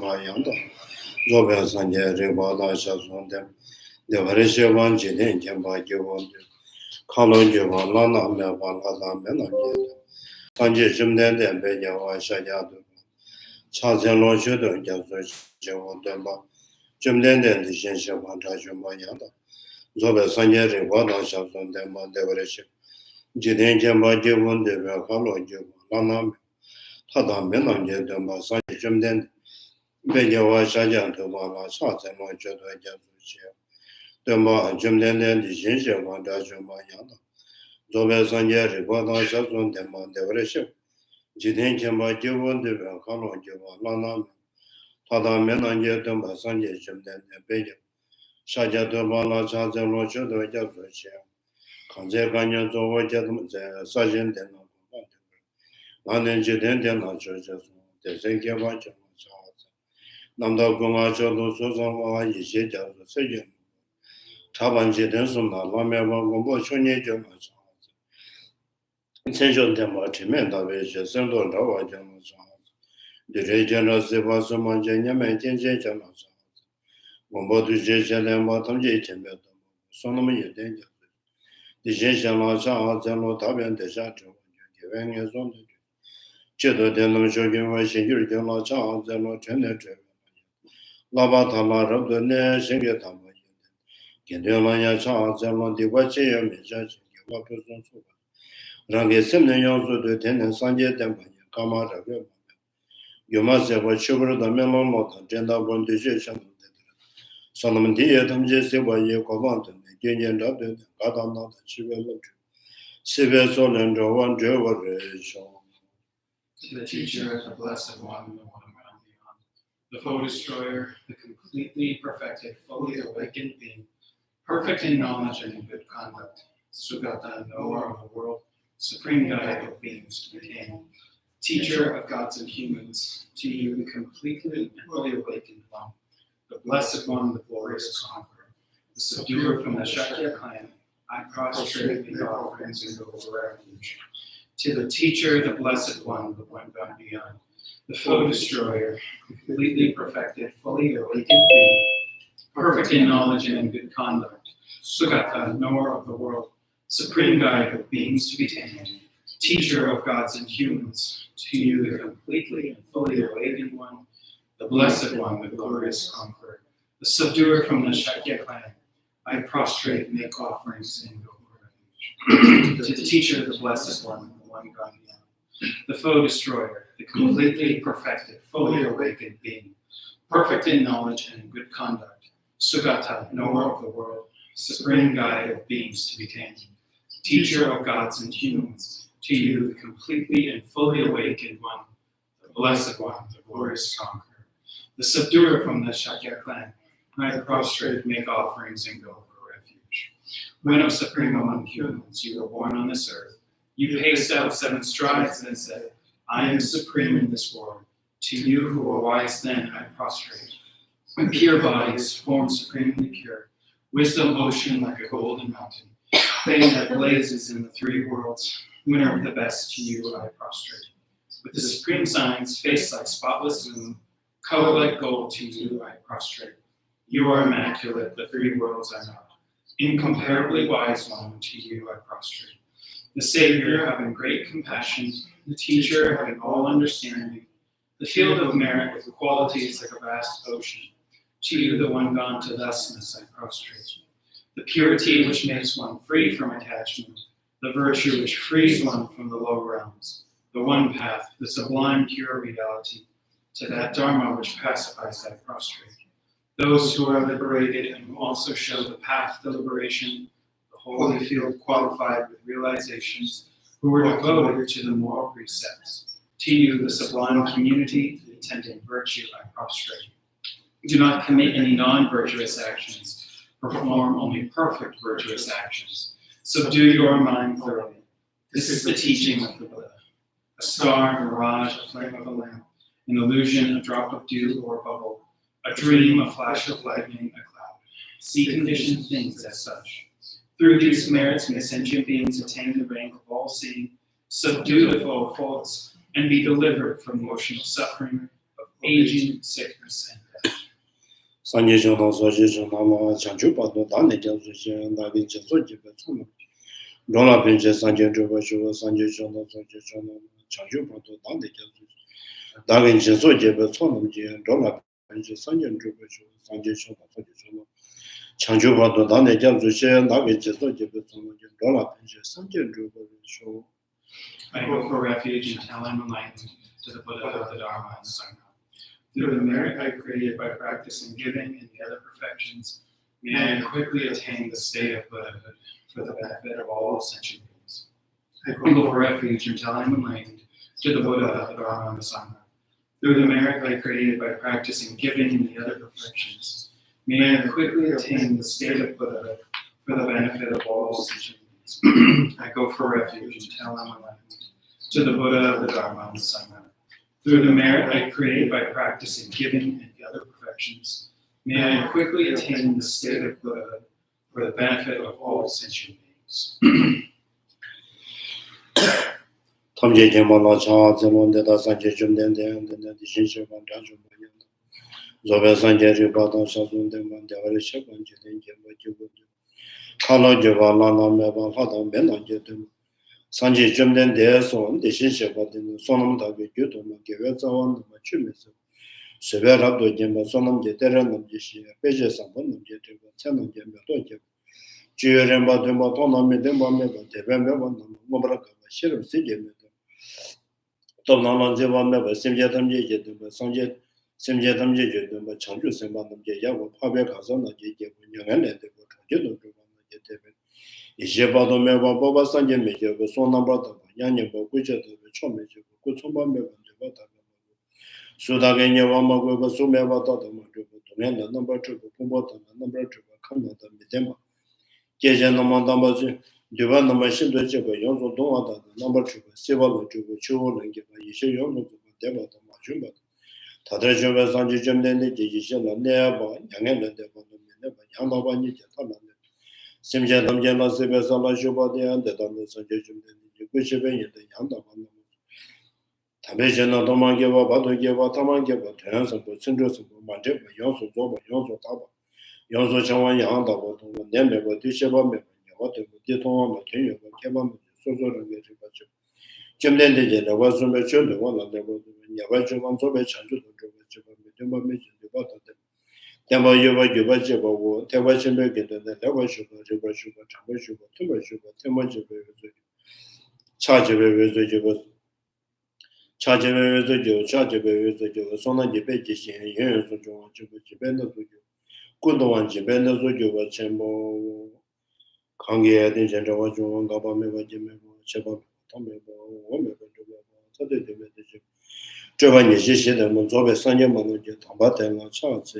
Jumba Yanda, Zobe Sanje, Ribada Shazundem, the Varishavan Jidin Jamba Jivon, Kalo Jivan, Lana Melvan, Lana Melan, Sanje Jimden, Bejawa Shayadu, Chazan Loshudu, Jazu Javon Demba, Jimden, the Shinshavan Jumba Yanda, Zobe Sanje, Ribada Shazundem, the Varishav, Jidin Jamba Jivon, the Kalo Jivan, Lana Tadam Melan Jedamba, Sanje Jimden. Bejawa Shajan to Mala Sats and Mojo Jazuchia. The Ma Jumden and the Jinsha Wanda Jumayana. Zobe Sanje, Ripada Shazun, the Mondevreship. Jidin Jamba Jivon, the Velcano Jiva Lana. Tada Menan Jedamba Sanje Jumden and Beja. Shaja to Mala Sats and Mojo Jazuchia. Kanze Ganyan Zovo Jadam, the Sergeant and Lanan Jidin and Nacho, the Zenkiava. Namda Goma Chodo Sozama Yishi Jazu Sejan. Taban Jidensuna, Lamia Gombo Shonye Jama. Essential Demo Timenda Vision, Sendo Rawa Jama. The region of Sivasuma Janya Maintain Jama. Gombo to Jason and Bottom Jason. Sonoma Danger. The Jason Laza, Zeno Tabian de Shato, giving his own. Chedo Denum Shogin was in Yurgen Laza, Zeno Tenetre. Lama Tsongkapha the nation get on my Kendalanya Charles and the Wachi and Judge Rangi Simon to the tenant Sanje Temple, Kamada. You must have a sugar the melon motor, gender bondization. Solomon Dia, Tom Jesse, why you command and the Union doctor, got on not she will look. Civil Sol and one Joe. To the teacher, the blessed one, the one around beyond. The foe destroyer, the completely perfected, fully awakened being, perfect in knowledge and in good conduct, Sugata, knower of the world, supreme guide of beings to be tamed, teacher of gods and humans, to you the completely and fully awakened one, the blessed one, the glorious conqueror, the subduer from the Shakya clan, I prostrate the offerings and go for refuge. To the teacher, the blessed one, the one gone beyond, the foe destroyer, completely perfected, fully awakened being, perfect in knowledge and in good conduct, Sugata, knower of the world, supreme guide of beings to be tamed, teacher of gods and humans, to you the completely and fully awakened one, the blessed one, the glorious conqueror, the subduer from the Shakya clan, I prostrate, make offerings, and go for refuge. To the teacher, the blessed one, the one gone beyond, the foe destroyer, the completely perfected, fully awakened being, perfect in knowledge and in good conduct, Sugata, knower of the world, supreme guide of beings to be tamed, teacher of gods and humans, to you the completely and fully awakened one, the blessed one, the glorious conqueror, the subduer from the Shakya clan, I prostrate, make offerings, and go for refuge. When, O supreme among humans, you were born on this earth, you paced out 7 strides and said, I am supreme in this world. To you who were wise then, I prostrate. In pure bodies, form supremely pure, wisdom ocean like a golden mountain, fame that blazes in the 3 worlds, winner of the best, to you I prostrate. With the supreme signs, face like spotless moon, color like gold, to you I prostrate. You are immaculate, the 3 worlds are not. Incomparably wise one, to you I prostrate. The Savior having great compassion, the teacher having all understanding, the field of merit with qualities like a vast ocean. To you, the one gone to thusness, I prostrate. The purity which makes one free from attachment, the virtue which frees one from the low realms, the one path, the sublime pure reality, to that Dharma which pacifies, I prostrate. Those who are liberated and who also show the path to liberation, the holy field qualified with realizations, who were devoted to the moral precepts. To you, the sublime community, the attendant virtue, I prostrate. Do not commit any non-virtuous actions. Perform only perfect virtuous actions. Subdue your mind thoroughly. This is the teaching of the Buddha. A star, a mirage, a flame of a lamp, an illusion, a drop of dew or a bubble, a dream, a flash of lightning, a cloud. See conditioned things as such. Through these merits may sentient beings attain the rank of all-seeing, subdue the foe of faults, and be delivered from the ocean of suffering, of aging, sickness, and death. Sanje Jona Soji Jona Ma Chanchu Pado Dane Jansu Shen Dagi Jansu Jibe Tsuma. Rola Pinche Sanje Juba Juba Sanje Jona Soji Jona Ma Chanchu Pado Dane Jansu Dagi Jansu Jibe Tsuma Jien Rola Pinche Sanje Juba Juba Sanje Jona Soji Jona Chanchu Pado Dane Jansu Shen Dagi Jansu Jibe Tsuma Jien Rola Pinche Sanje Juba Juba. I go for refuge until I'm enlightened to the Buddha, the Dharma, and the Sangha. Through the merit I created by practicing giving and the other perfections, may I quickly attain the state of Buddhahood for the benefit of all sentient beings. I go for refuge until I'm enlightened to the Buddha, the Dharma, and the Sangha. Through the merit I created by practicing giving and the other perfections, may I quickly attain the state of Buddhahood for the benefit of all sentient beings. I go for refuge until I'm enlightened to the Buddha, the Dharma, and the Sangha. Through the merit I created by practicing giving and the other perfections, may I quickly attain the state of Buddhahood for the benefit of all sentient beings. Tamje Jema La Cha Zemon Deda Sanje Jum Den Den Den Den Dishin Sheban Dajum Bayan. Zobe Sanje Riba Dan Shazun Den Ban Devare Sheban Jiden Jemba Jubu. Kalo Jeba Lana Meba Hadan Ben Jedum. Sanje Jum Den De Son Dishin Sheban Den Sonam Dabi Judum Gewe Zawan Ma Chumis. Sebe Rabdo Jemba Sonam Jederen Nam Jishi Beje Samban Nam Jedeba Tsenam Jemba Doje. Juremba Dumba Tonam Medemba Meba Deben Meba Nam Mobraka Shirim Sijemba. Tomnalan Zeva Meba Simja Tamje Jedumba Sanje Simja Tamje Jedumba Chanju Simba Namje Yago Pabe Kazana Jebu Yangan Debo Jedu Jedebe. Ishebado Meba Boba Sanje Mejebu Sonamba Yanyabo Kujetu Chomeju Kutumba Meba Jebata. Sudaganya Wamago Sumeva Tata Majubu Tumenda number two Pumbota number two Kamata Midema. Jejan Namandambazi. Duvan number Shindu Jeba Yonzo Donata, number two, Siva Jubu Chu and Giba Yisha Yonzo Debata Majumba. Tadrajova Sanji Jemden, Jishan, Neaba, Yangan Deba, Yamba Jatalan. Simjadam Jana Sibesala Juba, the Andadan, Sanji Jemden, Kushivan, the Yanda. Tabajana Domangeva, Badogeva, Tamangeva, Transom, Sindros, Majeba, Yonzo Zoba, Yonzo Taba, Yonzo Chawan Yanda, Nemba, Dishaba. What the Diton material came so Jim Dended was a mature the one of the Yavajo on Sobe Chandu, Jumba mentioned about them. Temba Yuva Yuva Jeba, Tewashimberg, and the Lava Sugar, River Sugar, Tamba Sugar, Timber Sugar, Timber Sugar, Charge of a Charge of a Charge of a Sona debate, and so John Jibenda, good one, Jibenda Zuju, Chambo. Kangi the General Government Cheba Tomba, Woman, Giovanni Jishi, the Monzobe Sanya Manager, Tambata, and Charles.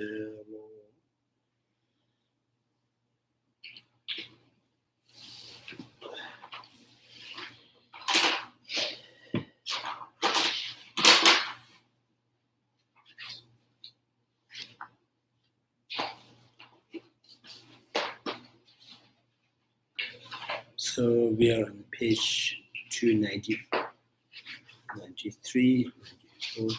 So we are on page 290, 93, 94.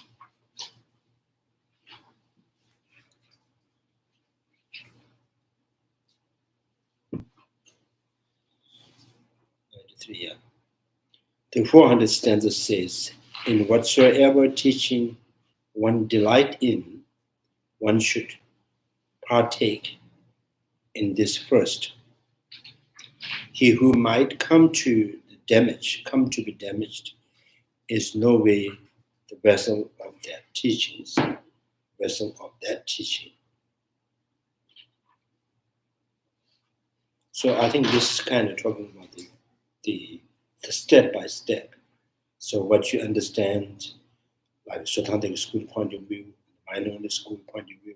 Yeah. The 400 stanza says, in whatsoever teaching one delight in, one should partake in this first. He who might come to be damaged, is no way the vessel of that teaching. So I think this is kind of talking about the step by step. So what you understand, like Sotantic school point of view, minority school point of view,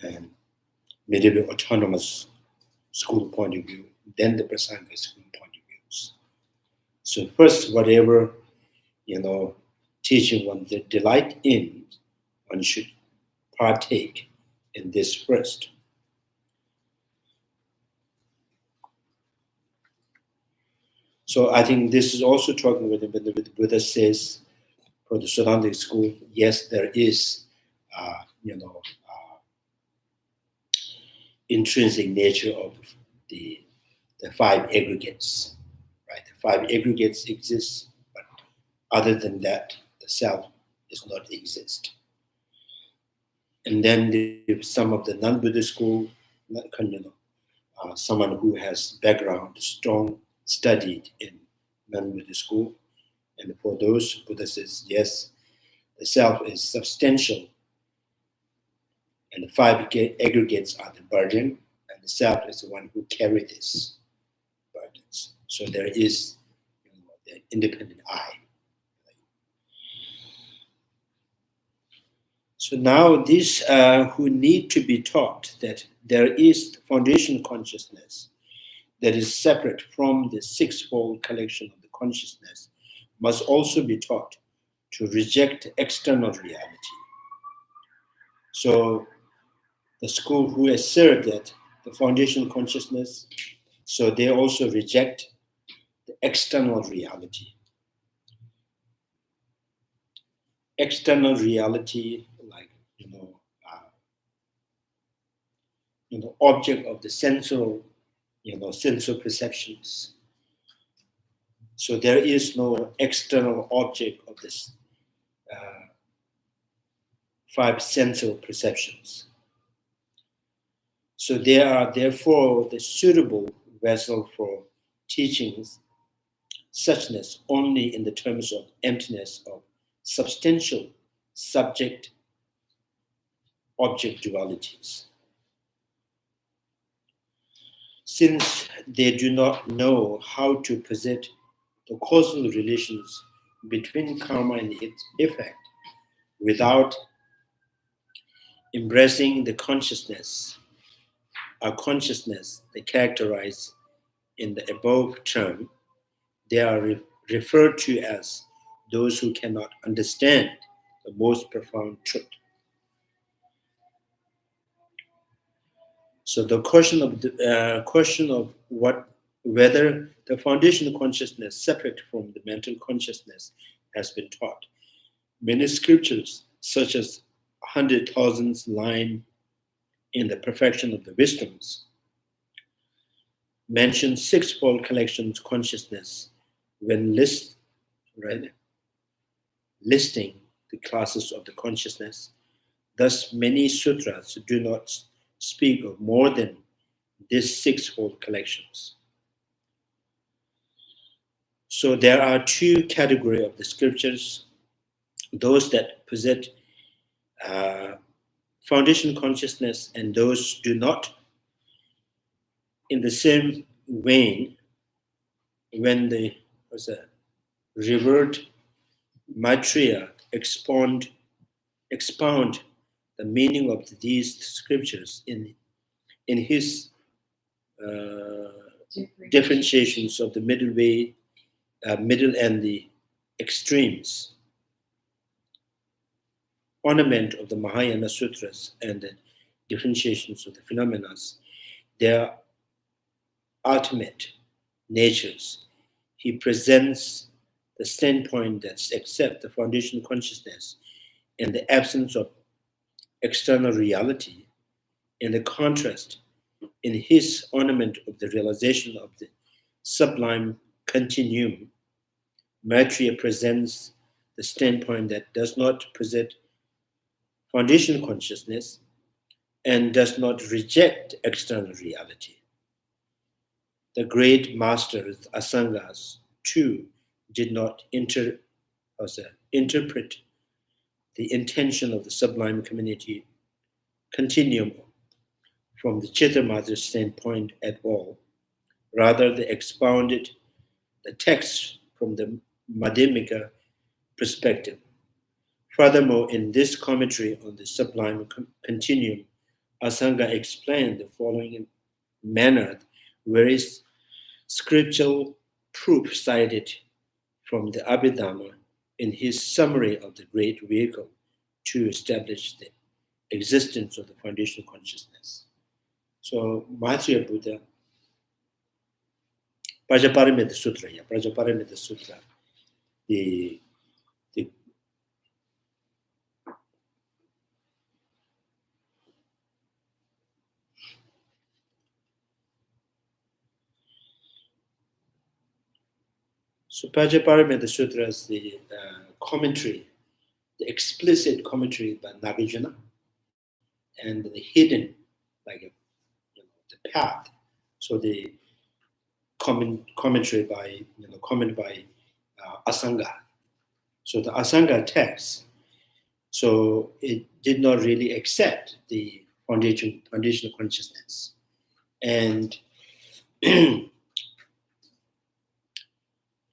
and medieval autonomous school point of view, then the Prasanga school point of views. So first, whatever teaching one delight in, one should partake in this first. So I think this is also talking with when the Buddha says for the Siddhantic school, yes, there is intrinsic nature of the five aggregates, right? The five aggregates exist, but other than that, the self does not exist. And then some of the non-Buddhist school, someone who has background, strong, studied in non-Buddhist school, and for those, Buddha says, yes, the self is substantial, and the five aggregates are the burden, and the self is the one who carries these burdens. So there is the independent I. So now these who need to be taught that there is foundation consciousness that is separate from the sixfold collection of the consciousness must also be taught to reject external reality. So the school who assert that the foundation consciousness, so they also reject the external reality. External reality, like object of the sensual perceptions. So there is no external object of this five sensual perceptions. So they are therefore the suitable vessel for teachings suchness only in the terms of emptiness of substantial subject object dualities. Since they do not know how to present the causal relations between karma and its effect without embracing the consciousness, our consciousness they characterize in the above term, they are referred to as those who cannot understand the most profound truth. So the question of whether the foundation consciousness separate from the mental consciousness has been taught. Many scriptures, such as 100,000 line in the perfection of the wisdoms, mention sixfold collections consciousness when listing the classes of the consciousness. Thus, many sutras do not speak of more than these sixfold collections. So there are two categories of the scriptures: those that possess foundation consciousness and those do not. In the same vein, when the revered Maitreya expound the meaning of these scriptures in his differentiations of the middle and the extremes, ornament of the Mahayana Sutras and the differentiations of the phenomena, their ultimate natures. He presents the standpoint that accepts the foundation consciousness in the absence of external reality. In the contrast, in his ornament of the realization of the sublime continuum, Maitreya presents the standpoint that does not present foundation consciousness and does not reject external reality. The great masters, Asangas, too, did not interpret the intention of the sublime community continuum from the Chittamatra standpoint at all. Rather, they expounded the text from the Madhyamika perspective. Furthermore, in this commentary on the sublime continuum, Asanga explained the following manner various scriptural proof cited from the Abhidhamma in his summary of the great vehicle to establish the existence of the foundation consciousness. So, Maitreya Buddha, Prajaparamita Sutra, the So Pajaparamita Sutra is the commentary, the explicit commentary by Nagarjuna, and the hidden, like the path. So the commentary by comment by Asanga. So the Asanga text, so it did not really accept the foundational consciousness, and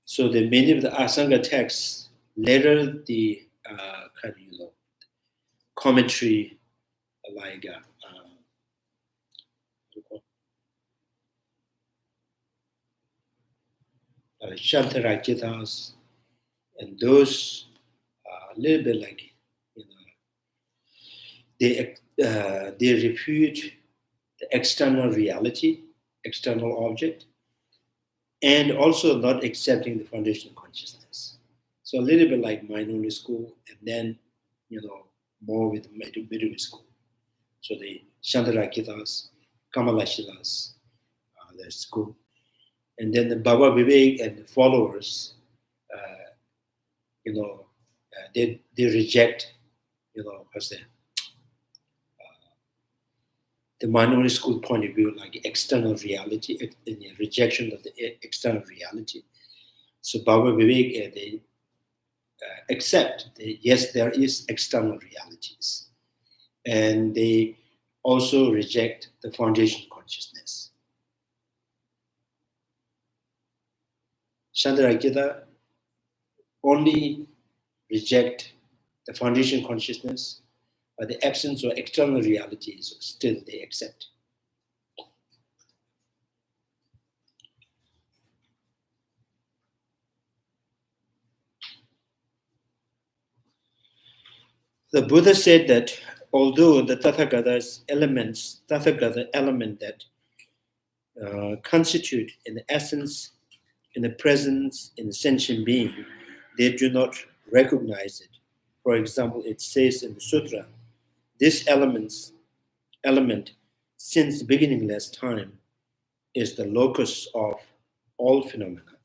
so the many of the Asanga texts later the kind of commentary like Chandrakirti and those a little bit like they refute the external reality, external object, and also not accepting the foundational consciousness. So a little bit like minority school, and then more with middle school. So the Chandrakirtis, Kamalashilas, the school, and then the Baba Vivek and the followers, they reject, the minority school point of view, like external reality, and the rejection of the external reality. So Baba Vivek, they accept that yes, there is external realities, and they also reject the foundation consciousness. Chandrakirti only reject the foundation consciousness, but the absence of external realities still they accept. The Buddha said that although the Tathagata element that constitute in the essence, in the presence, in the sentient being, they do not recognize it. For example, it says in the sutra, this element, since beginningless time, is the locus of all phenomena.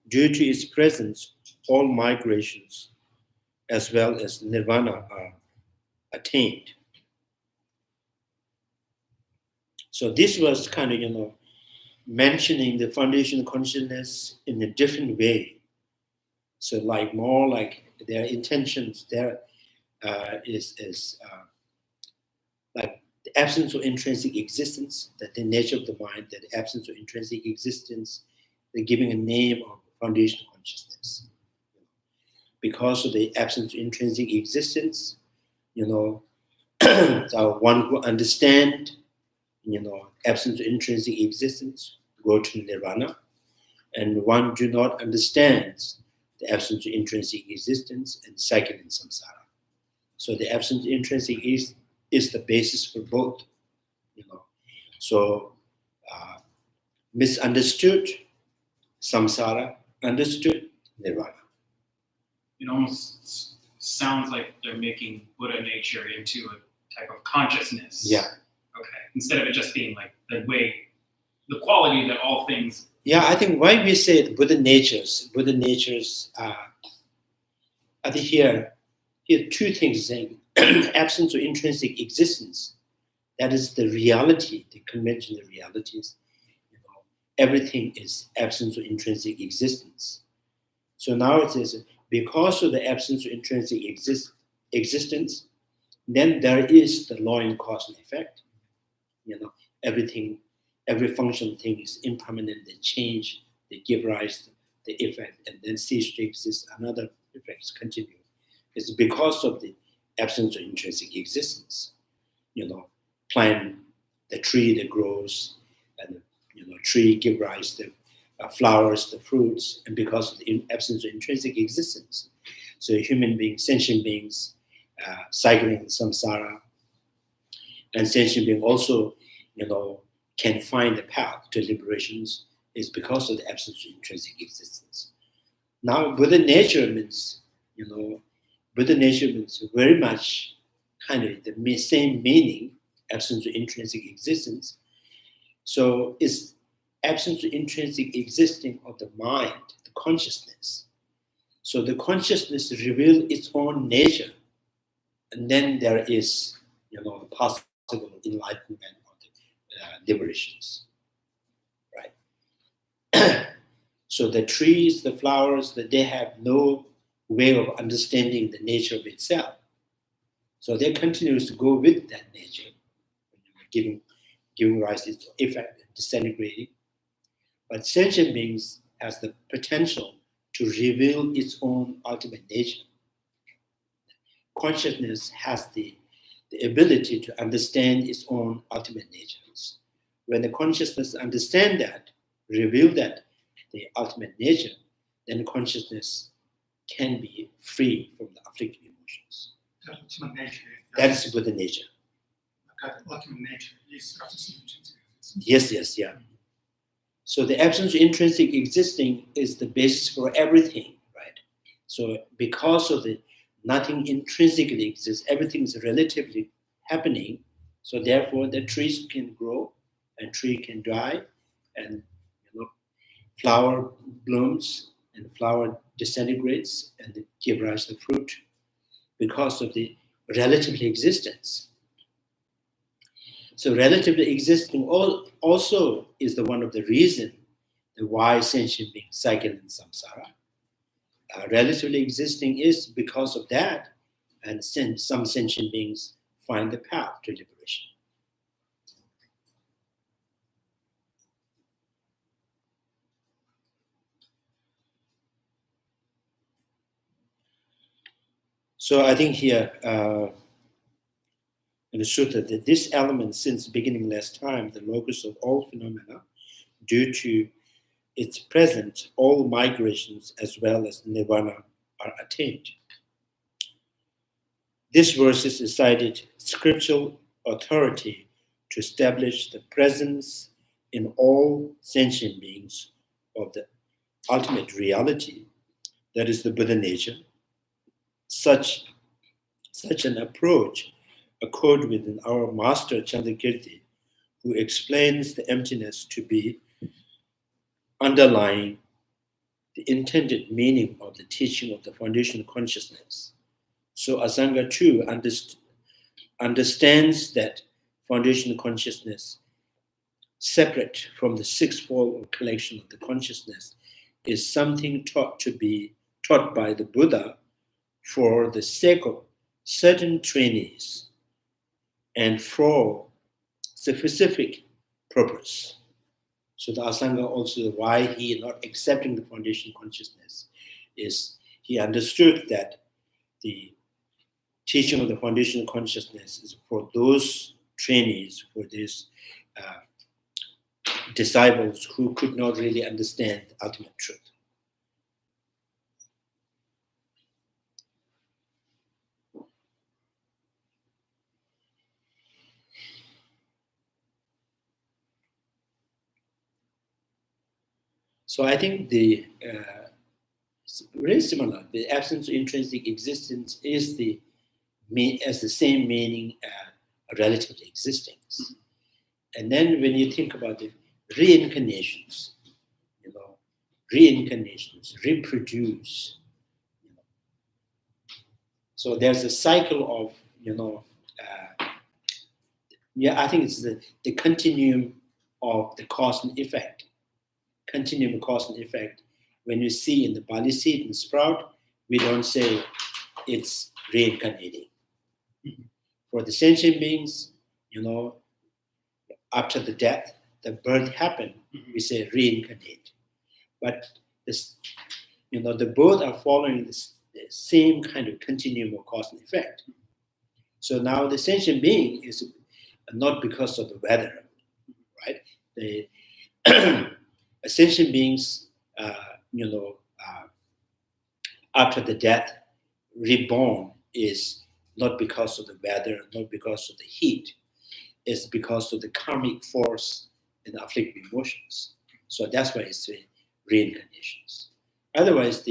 Due to its presence, all migrations as well as nirvana are attained. So this was kind of, mentioning the foundation consciousness in a different way. So like more like their intentions there is like the absence of intrinsic existence, that the nature of the mind, that the absence of intrinsic existence, they're giving a name of foundational consciousness. Because of the absence of intrinsic existence, so one who understand, absence of intrinsic existence, go to nirvana, and one do not understand the absence of intrinsic existence and cycle in samsara. So the absence of intrinsic is the basis for both, So misunderstood samsara, understood nirvana. It almost sounds like they're making Buddha nature into a type of consciousness. Yeah. Okay. Instead of it just being like the quality that all things. Yeah, I think why we say the Buddha natures, I think here two things saying absence of intrinsic existence. That is the reality, the conventional realities. Everything is absence of intrinsic existence. So now it says because of the absence of intrinsic existence, then there is the law and cause and effect. Everything, every functional thing is impermanent. They change, they give rise to the effect, and then cease to exist. Another effects continue. It's because of the absence of intrinsic existence. Plant, the tree that grows, and tree give rise to flowers, the fruits, and because of the absence of intrinsic existence. So human beings, sentient beings, cycling in samsara, and sentient being also, can find the path to liberations is because of the absence of intrinsic existence. Now, Buddha nature means, very much kind of the same meaning, absence of intrinsic existence. So it's absence of intrinsic existing of the mind, the the consciousness. So the consciousness reveals its own nature, and then there is, the possible enlightenment or the liberations, right? So the trees, the flowers, that they have no way of understanding the nature of itself. So they continues to go with that nature, giving rise to its effect and disintegrating. But sentient beings has the potential to reveal its own ultimate nature. Consciousness has the ability to understand its own ultimate natures. When the consciousness understands that, reveal that, the ultimate nature, then consciousness can be free from the afflictive emotions. The ultimate nature. That is Buddha nature. The ultimate nature is absence of intrinsic existence. Yes, yeah. So the absence of intrinsic existing is the basis for everything, right? So because of the nothing intrinsically exists, everything is relatively happening. So therefore, the trees can grow, and tree can die, and flower blooms, and flower disintegrates, and they give rise to fruit because of the relatively existence. So relatively existing also is the one of the reason why sentient beings cycle in samsara. Relatively existing is because of that, and some sentient beings find the path to liberation. So I think here in the sutta that this element, since beginning last time, the locus of all phenomena, due to its present, all migrations as well as nirvana are attained. This verse is cited scriptural authority to establish the presence in all sentient beings of the ultimate reality, that is the Buddha nature. Such an approach occurred within our master Chandrakirti, who explains the emptiness to be underlying the intended meaning of the teaching of the foundation consciousness. So Asanga too understands that foundation consciousness, separate from the sixfold collection of the consciousness, is something taught by the Buddha for the sake of certain trainees and for specific purpose. So the Asanga also, why he is not accepting the foundation consciousness, is he understood that the teaching of the foundation consciousness is for those trainees, for these disciples who could not really understand the ultimate truth. So I think very similar. The absence of intrinsic existence is the same meaning as relatively existence. And then when you think about the reincarnations, reincarnations reproduce. So there's a cycle of, I think it's the continuum of the cause and effect. Continuum of cause and effect. When you see in the barley seed and sprout, we don't say it's reincarnating. Mm-hmm. For the sentient beings, after the death, the birth happened, we say reincarnate. But this, the both are following the same kind of continuum of cause and effect. So now the sentient being is not because of the weather, right? The sentient beings, after the death, reborn is not because of the weather, not because of the heat. It's because of the karmic force and afflictive emotions. So that's why it's reincarnations. Otherwise,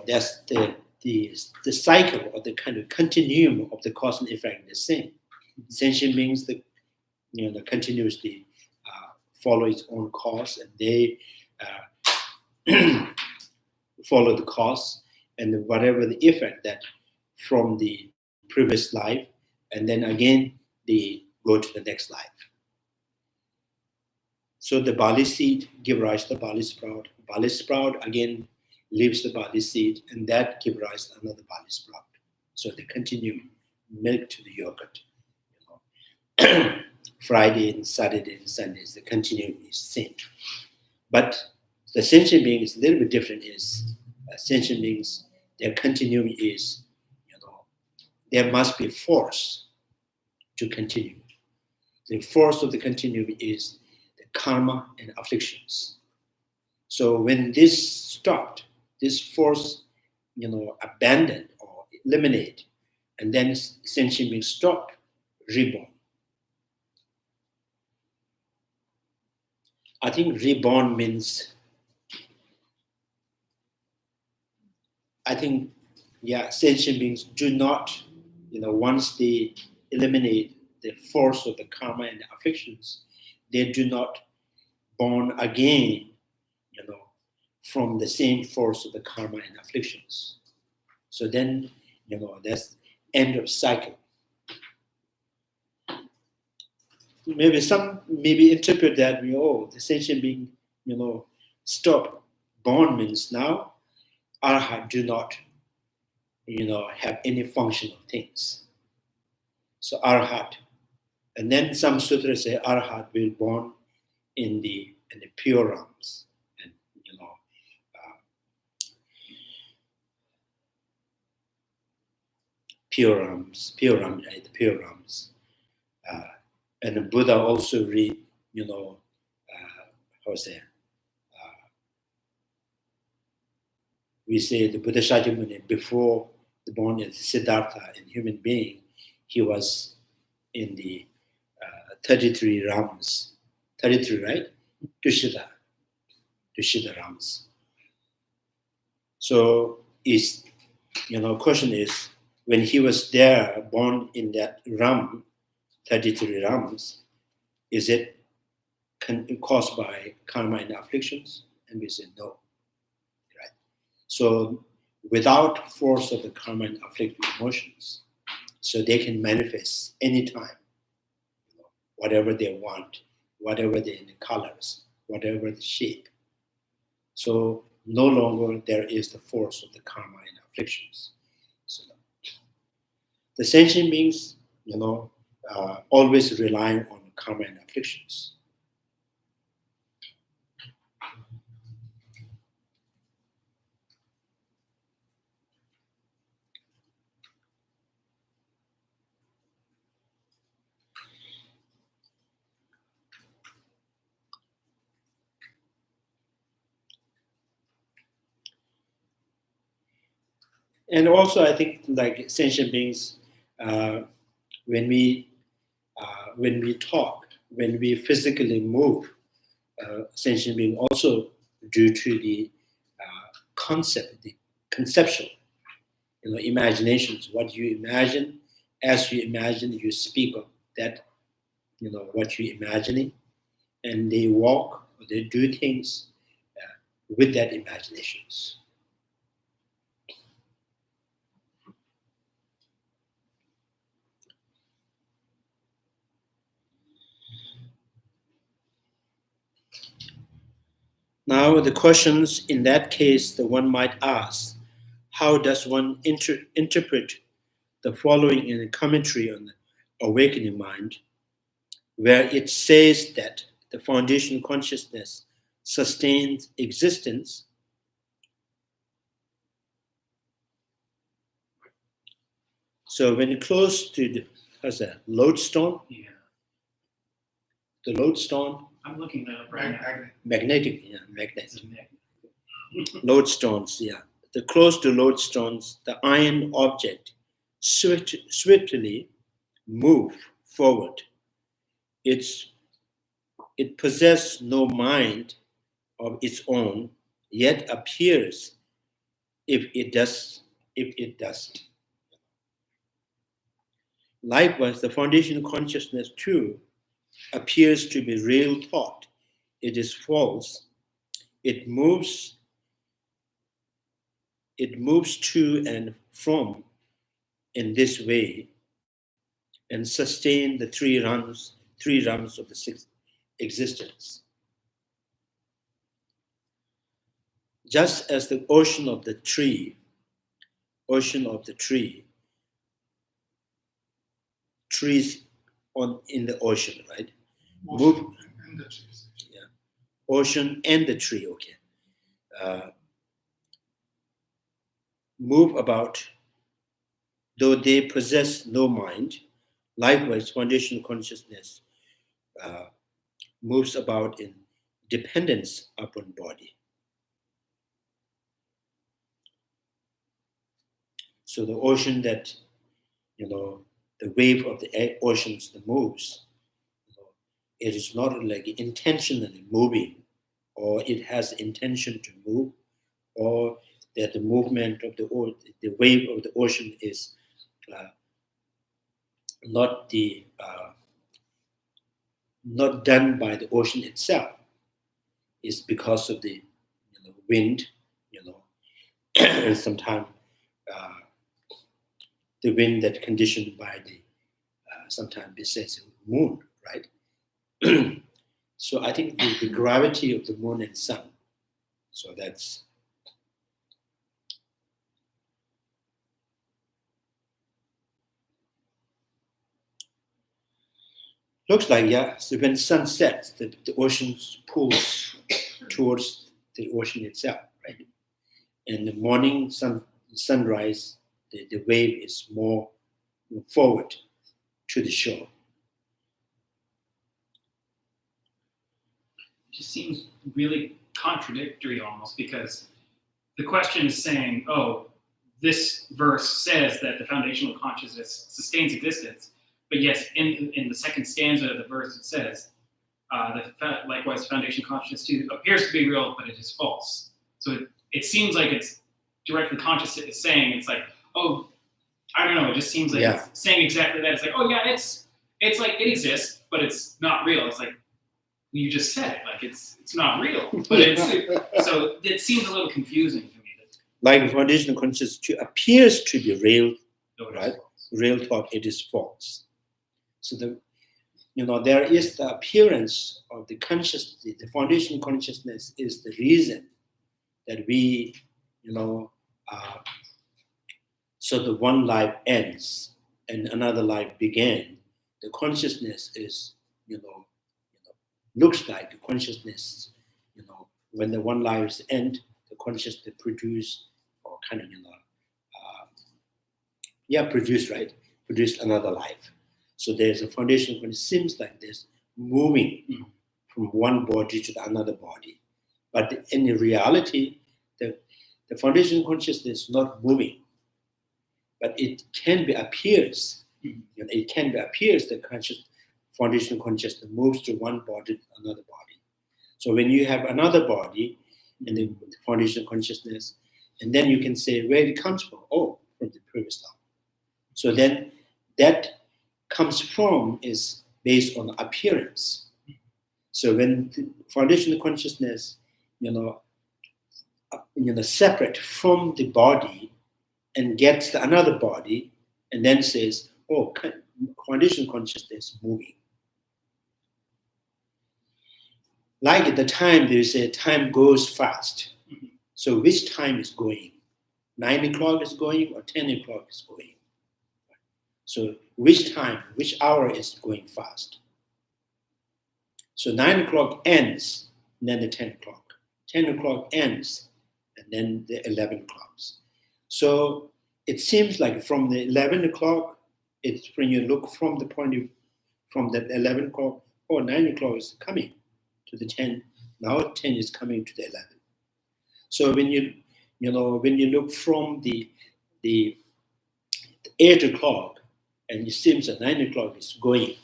that's the cycle or the kind of continuum of the cause and effect is the same. Sentient beings, continuously follow its own course, and they follow the course, and whatever the effect that from the previous life, and then again they go to the next life. So the barley seed give rise to the barley sprout. Barley sprout again leaves the barley seed, and that give rise to another barley sprout. So they continue milk to the yogurt. Friday and Saturday and Sundays, they continue the same. But the sentient being is a little bit different. Is sentient beings, their continuum is, there must be force to continue. The force of the continuum is the karma and afflictions. So when this stopped, this force, abandoned or eliminated, and then sentient beings stopped, reborn. I think reborn means, sentient beings do not, once they eliminate the force of the karma and the afflictions, they do not born again, from the same force of the karma and afflictions. So then, that's end of cycle. Maybe interpret that, the sentient being, stop. Born means now, arhat do not, have any functional things. So arhat, and then some sutras say arhat will born in the pure realms, and pure realms, the pure realms. And the Buddha also read, we say the Buddha Shakyamuni, before the born as Siddhartha, in human being, he was in the 33 realms. 33, right? Tushita realms. So question is, when he was there, born in that realm, 33 realms, is it caused by karma and afflictions? And we say no. Right? So without force of the karma and afflictive emotions, so they can manifest anytime, whatever they want, whatever the colors, whatever the shape. So no longer there is the force of the karma and afflictions. So the sentient beings, always relying on karma and afflictions. And also, I think, like sentient beings, when we talk, when we physically move, sentient being also due to the concept, the conceptual, imaginations. What you imagine, as you imagine, you speak of that, what you're imagining, and they walk or they do things with that imaginations. Now, the questions in that case that one might ask: how does one interpret the following in a commentary on the awakening mind, where it says that the foundation consciousness sustains existence? So when you close to the lodestone, the lodestone, I'm looking that up right now. magnetic. Lodestones, the close to lodestones, the iron object swiftly move forward. It possesses no mind of its own, yet appears if it does. Likewise, the foundation consciousness too appears to be real thought, it is false. It moves to and from in this way and sustain the three realms of the sixth existence. Just as the ocean of the tree, trees in the ocean, right? Ocean and the trees. Yeah, ocean and the tree, okay. Move about, though they possess no mind. Likewise, foundational consciousness moves about in dependence upon body. So the ocean that, the wave of the oceans that moves, it is not like intentionally moving, or it has intention to move, or that the movement of the wave of the ocean is not done by the ocean itself. It's because of the wind, and sometimes the wind that conditioned by the sometimes it says moon, right? So I think the gravity of the moon and sun. So that's looks like, yeah. So when sun sets, the ocean pulls towards the ocean itself, right? In the morning sunrise, the wave is more forward to the shore. It just seems really contradictory almost, because the question is saying, oh, this verse says that the foundational consciousness sustains existence, but yes, in the second stanza of the verse it says, that likewise foundation consciousness too appears to be real, but it is false. So it seems like it's directly conscious. It's saying, it's like, oh, I don't know, it just seems like it's saying exactly that. It's like, oh yeah, it's like it exists, but it's not real. It's like, you just said it, like it's not real, but it's so it seems a little confusing to me. Like foundational consciousness appears to be real, right? Real thought, it is false. So there is the appearance of the consciousness. The foundational consciousness is the reason that we, so the one life ends and another life began. The consciousness is, looks like the consciousness, when the one lives end, the consciousness produce or kind of, produce another life. So there's a foundation when it seems like this moving from one body to the another body. But in reality, the foundation consciousness is not moving, but it can be appears. It can be appears that foundational consciousness moves to one body to another body. So when you have another body and the foundational consciousness, and then you can say where it comes from. Oh, from the previous life. So then that comes from is based on appearance. So when the foundational consciousness, separate from the body and gets to another body, and then says, oh, foundational consciousness moving. Like at the time, they say time goes fast. So which time is going? 9 o'clock is going or 10 o'clock is going? So which time, which hour is going fast? So 9 o'clock ends, and then the 10 o'clock. 10 o'clock ends, and then the 11 o'clocks. So it seems like from the 11 o'clock, it's when you look from the point of, from the 11 o'clock, or 9 o'clock is coming to the 10. Now 10 is coming to the 11. So when you look from the 8 o'clock, and it seems that 9 o'clock is going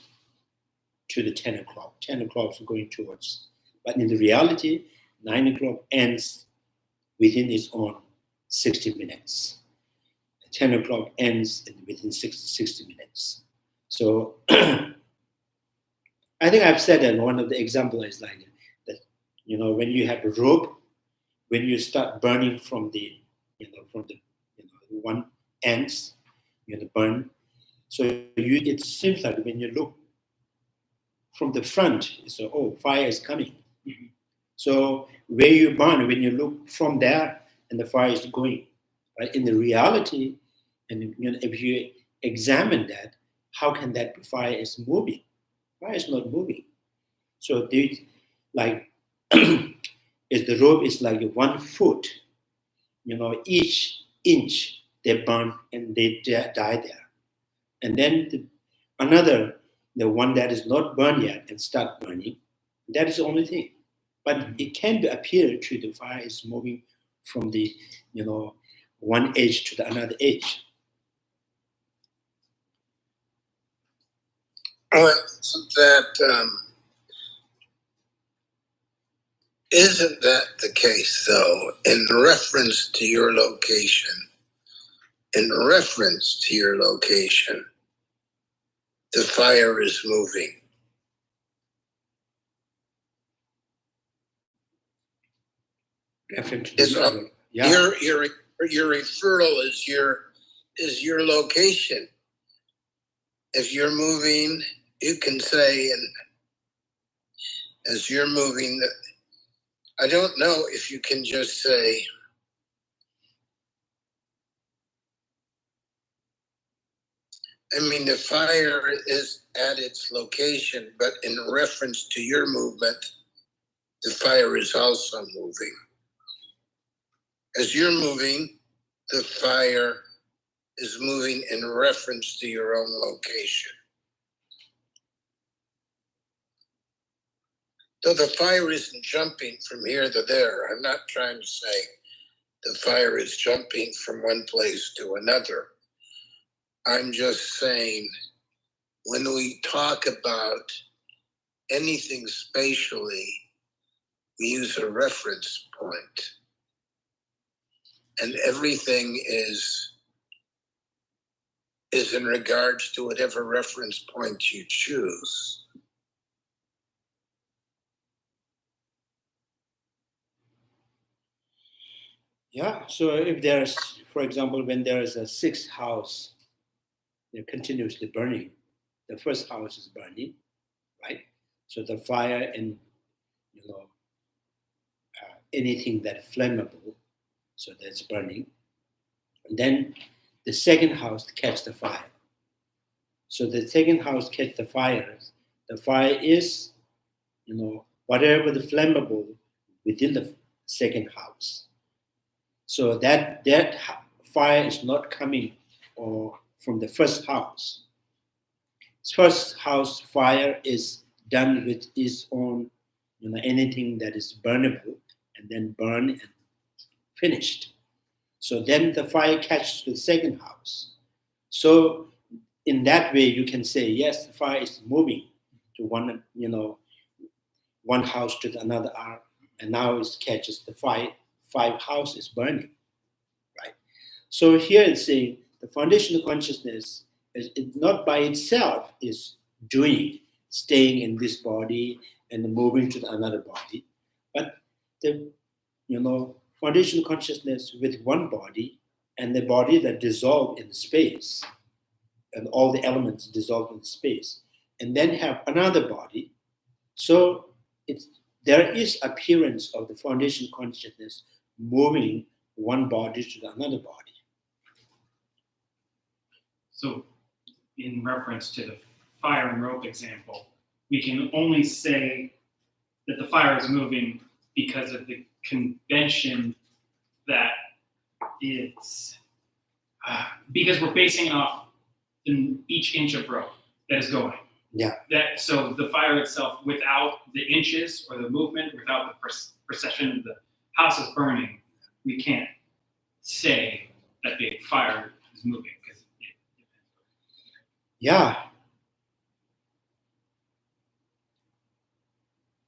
to the 10 o'clock. 10 o'clock is going towards. But in the reality, 9 o'clock ends within its own 60 minutes. 10 o'clock ends within 60 minutes. So I think I've said that one of the examples is like that when you have a rope, when you start burning from the one ends, burn. So it seems like when you look from the front, so fire is coming. Mhm. So where you burn, when you look from there, and the fire is going, right? In the reality, and if you examine that, how can that fire is moving? Fire is not moving. So like is the rope is like 1 foot. Each inch they burn and they die there, and then the one that is not burned yet and start burning. That is the only thing. But it can appear to the fire is moving from the, one edge to the another edge. Isn't that the case, though, in reference to your location? In reference to your location, the fire is moving. Yeah. Your referral is your location. If you're moving, you can say, and as you're moving, I don't know if you can just say, the fire is at its location, but in reference to your movement, the fire is also moving. As you're moving, the fire is moving in reference to your own location. Though the fire isn't jumping from here to there, I'm not trying to say the fire is jumping from one place to another. I'm just saying, when we talk about anything spatially, we use a reference point. And everything is in regards to whatever reference point you choose. Yeah, so if there's, for example, when there is a sixth house, they're continuously burning. The first house is burning, right? So the fire and, anything that's flammable, so that's burning. And then the second house catch the fire. So the second house catch the fire. The fire is, whatever the flammable within the second house. So that fire is not coming from the first house. First house fire is done with its own, anything that is burnable, and then burn and finished. So then the fire catches the second house. So in that way, you can say, yes, the fire is moving to one, one house to another, and now it catches the five houses burning, right? So here it's saying the foundational consciousness is not by itself is doing, staying in this body and moving to another body, but the foundational consciousness with one body and the body that dissolve in space, and all the elements dissolve in space, and then have another body. So there is appearance of the foundation consciousness moving one body to another body. So in reference to the fire and rope example, we can only say that the fire is moving because of the convention that it's, because we're basing it off in each inch of rope that is going. Yeah. So the fire itself, without the inches or the movement, without the procession of the house is burning, we can't say that the fire is moving. Yeah.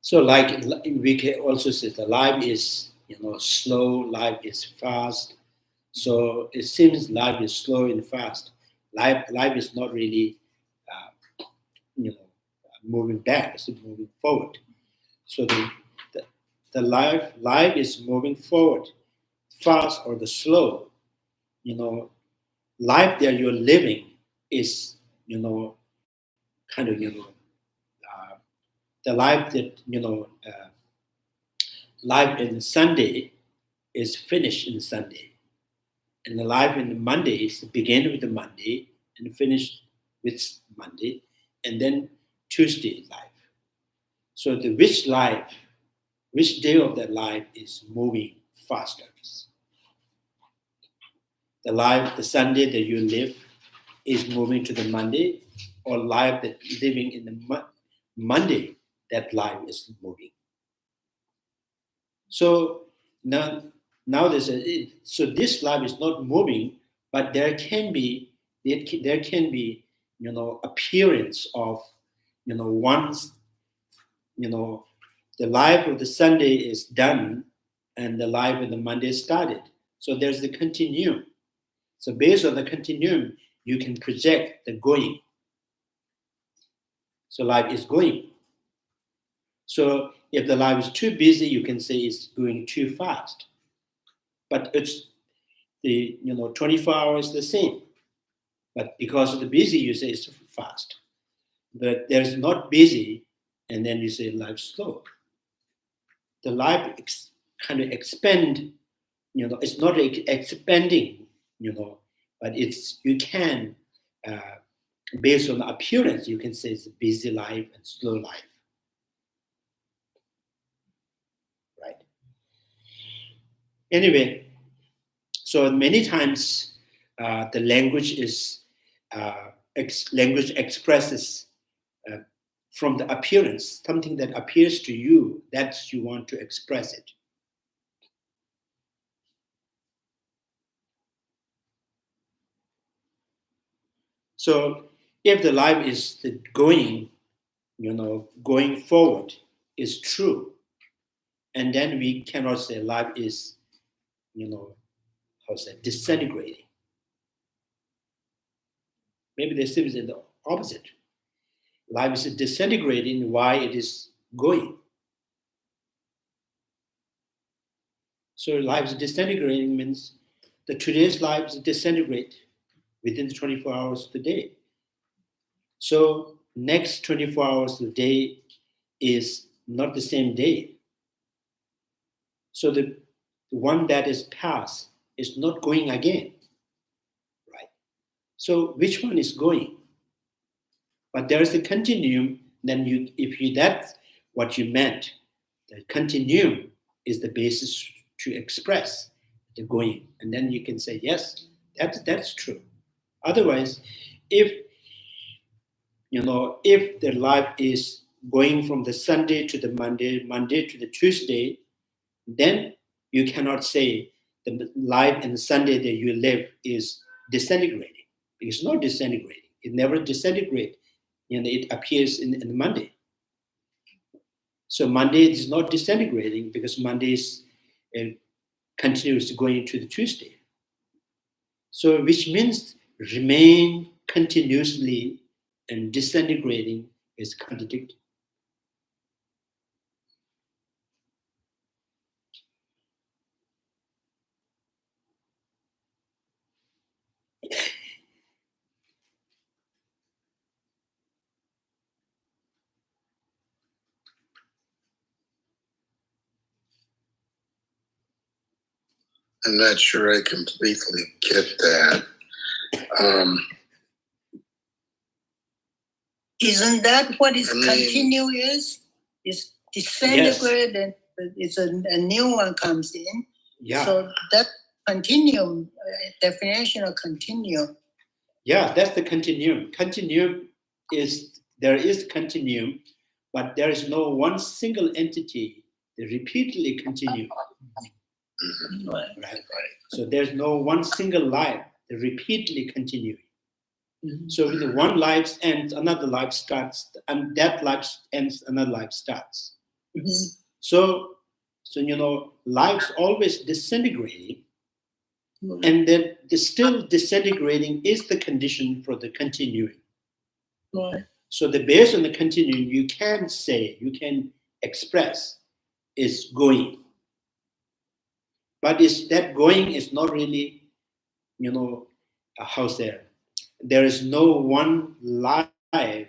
So like we can also say the life is slow, life is fast. So it seems life is slow and fast. Life is not really moving back, it's moving forward. So the life is moving forward, fast or the slow. Life that you're living is, kind of, the life that, life in Sunday is finished in Sunday. And the life in the Monday is begin with the Monday and finish with Monday, and then Tuesday life. So which day of that life is moving faster? The Sunday that you live is moving to the Monday, or life that living in the Monday, that life is moving. So now so this life is not moving, but there can be appearance of once the life of the Sunday is done and the life of the Monday started. So there's the continuum. So based on the continuum, you can project the going. So life is going. So if the life is too busy, you can say it's going too fast. But it's the 24 hours the same. But because of the busy, you say it's fast. But there's not busy, and then you say life slow. The life kind of expand. It's not expanding. But it's you can based on the appearance, you can say it's a busy life and slow life. Right. Anyway, so many times the language expresses from the appearance, something that appears to you, that you want to express it. So if the life is going forward is true, and then we cannot say life is, disintegrating. Maybe the same is the opposite. Life is disintegrating while it is going. So life is disintegrating means that today's life is disintegrate within the 24 hours of the day. So next 24 hours of the day is not the same day. So the one that is past is not going again, right? So which one is going? But there is a continuum. Then that's what you meant. The continuum is the basis to express the going, and then you can say yes, that's true. Otherwise, if the life is going from the Sunday to the Monday to the Tuesday, then you cannot say the life and the Sunday that you live is disintegrating. It's not disintegrating. It never disintegrates. It appears in the Monday. So Monday is not disintegrating because Monday is continues going to the Tuesday. So which means remain continuously and disintegrating is contradictory. I'm not sure I completely get that. Isn't that what is continue is? Is disintegrate and it's a new one comes in. Yeah. So that continuum, definition of continuum. Yeah, that's the continuum. Continuum is, there is continuum, but there is no one single entity that repeatedly continue. Right. Right. So there's no one single life that repeatedly continue. Mhm. So when the one life ends, another life starts, and that life ends, another life starts. Mhm. So life's always disintegrating, Mhm. and then the still disintegrating is the condition for the continuing. Right. So based on the continuum, you can say, you can express is going. But that going is not really, how's there? There is no one life that,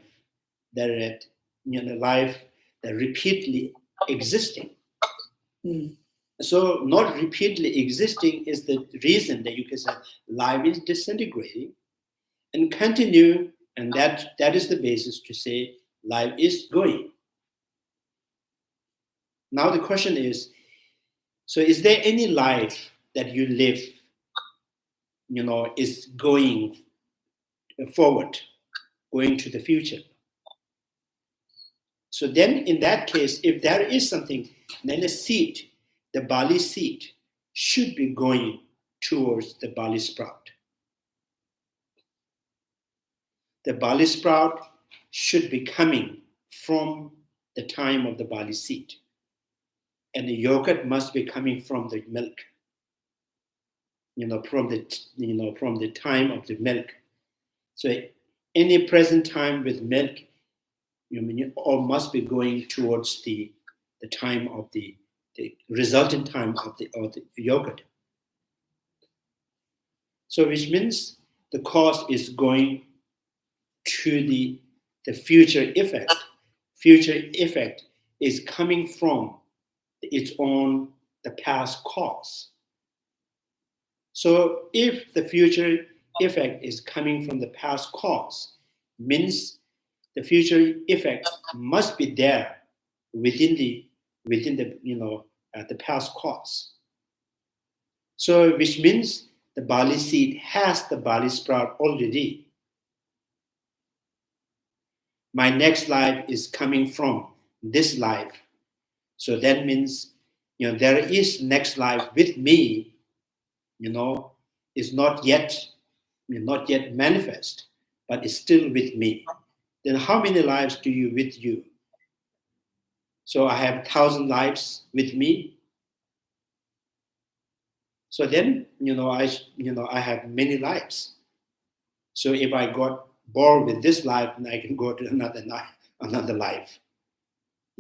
life that repeatedly existing. So not repeatedly existing is the reason that you can say life is disintegrating and continue, and that is the basis to say life is going. Now the question is, so is there any life that you live, is going forward, going to the future? So then in that case, if there is something, then the seed, the barley seed, should be going towards the barley sprout. The barley sprout should be coming from the time of the barley seed. And the yogurt must be coming from the milk, from the time of the milk. So any present time with milk, or must be going towards the time of the resultant time of the yogurt. So which means the cause is going to the future effect. Future effect is coming from its own, the past cause. So if the future effect is coming from the past cause, means the future effect must be there within the the past cause. So which means the barley seed has the barley sprout already. My next life is coming from this life. So that means, there is next life with me, is not yet manifest, but is still with me. Then how many lives do you with you? So I have 1,000 lives with me. So then, I have many lives. So if I got bored with this life, then I can go to another life.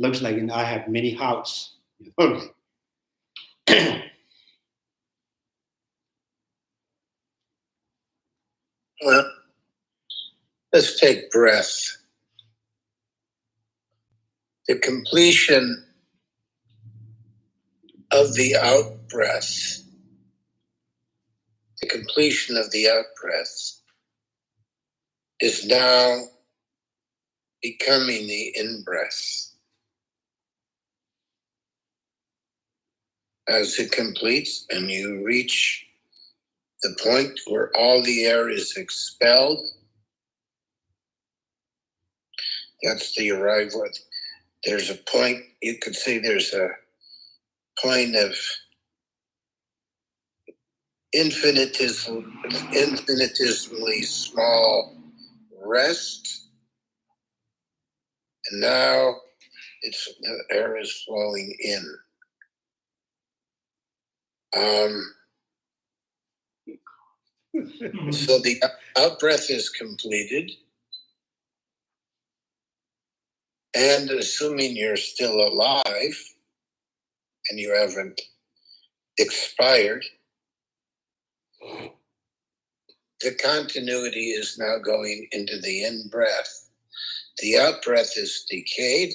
Looks like I have many houses. Well, let's take breath. The completion of the out-breath, is now becoming the in-breath. As it completes and you reach the point where all the air is expelled, that's the arrival. There's a point, you could say there's a point of infinitesimally small rest, and now the air is flowing in. So the out-breath is completed, and assuming you're still alive and you haven't expired, the continuity is now going into the in-breath. The out-breath is decayed,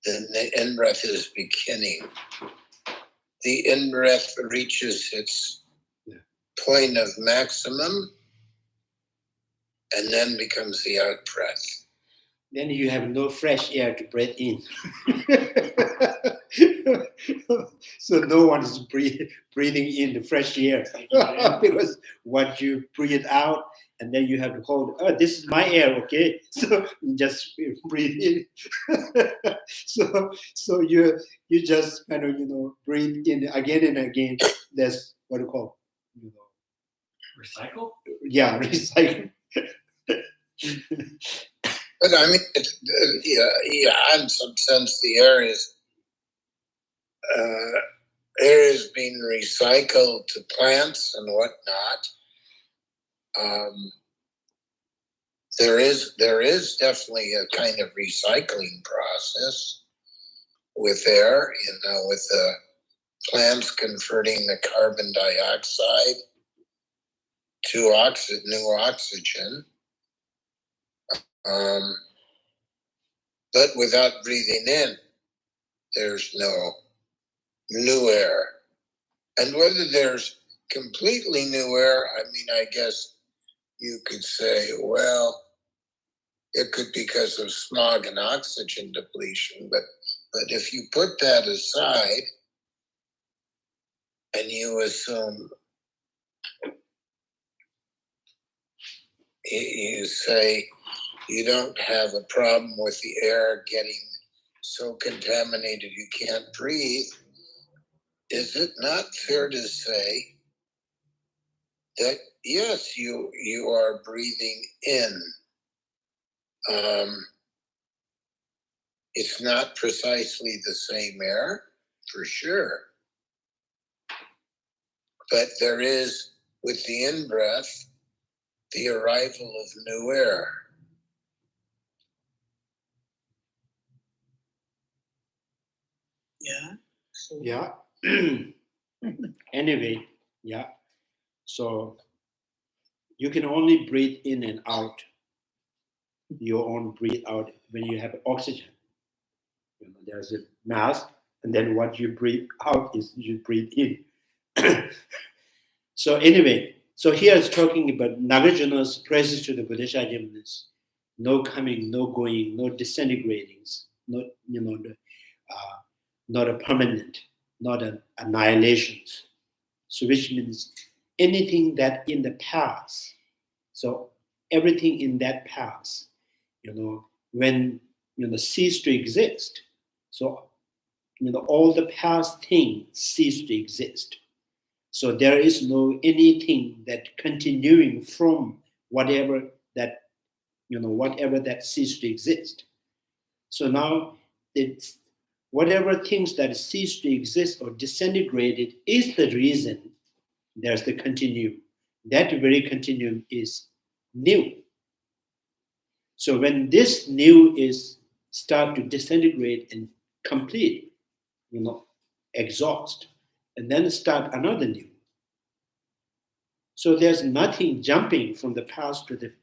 then the in-breath is beginning. The in-breath reaches its point of maximum and then becomes the out-breath. Then you have no fresh air to breathe in. So no one is breathing in the fresh air because what you breathe out, and then you have to hold, oh, this is my air, okay? So just breathe in. So you just kind of, breathe in again and again. That's what you call, Recycle? Yeah, recycle. But I mean, in some sense, the air is being recycled to plants and whatnot. There is definitely a kind of recycling process with air, with the plants converting the carbon dioxide to new oxygen. But without breathing in, there's no new air. And whether there's completely new air, I guess you could say, well, it could be because of smog and oxygen depletion. But if you put that aside and you assume, you say you don't have a problem with the air getting so contaminated you can't breathe, is it not fair to say that yes, you are breathing in? It's not precisely the same air, for sure. But there is, with the in-breath, the arrival of new air. Yeah. Yeah. Anyway, yeah. So you can only breathe in and out your own breathe out when you have oxygen. There's a mask, and then what you breathe out is you breathe in. So anyway, so here it's talking about Nagarjuna's praises to the Bodhisattva, no coming, no going, no disintegratings, not not a permanent, not an annihilations. So which means anything that in the past, so everything in that past, when cease to exist, so all the past things cease to exist. So there is no anything that continuing from whatever that whatever that cease to exist. So now it's whatever things that cease to exist or disintegrated is the reason there's the continuum. That very continuum is new. So when this new is start to disintegrate and complete, exhaust, and then start another new. So there's nothing jumping from the past to the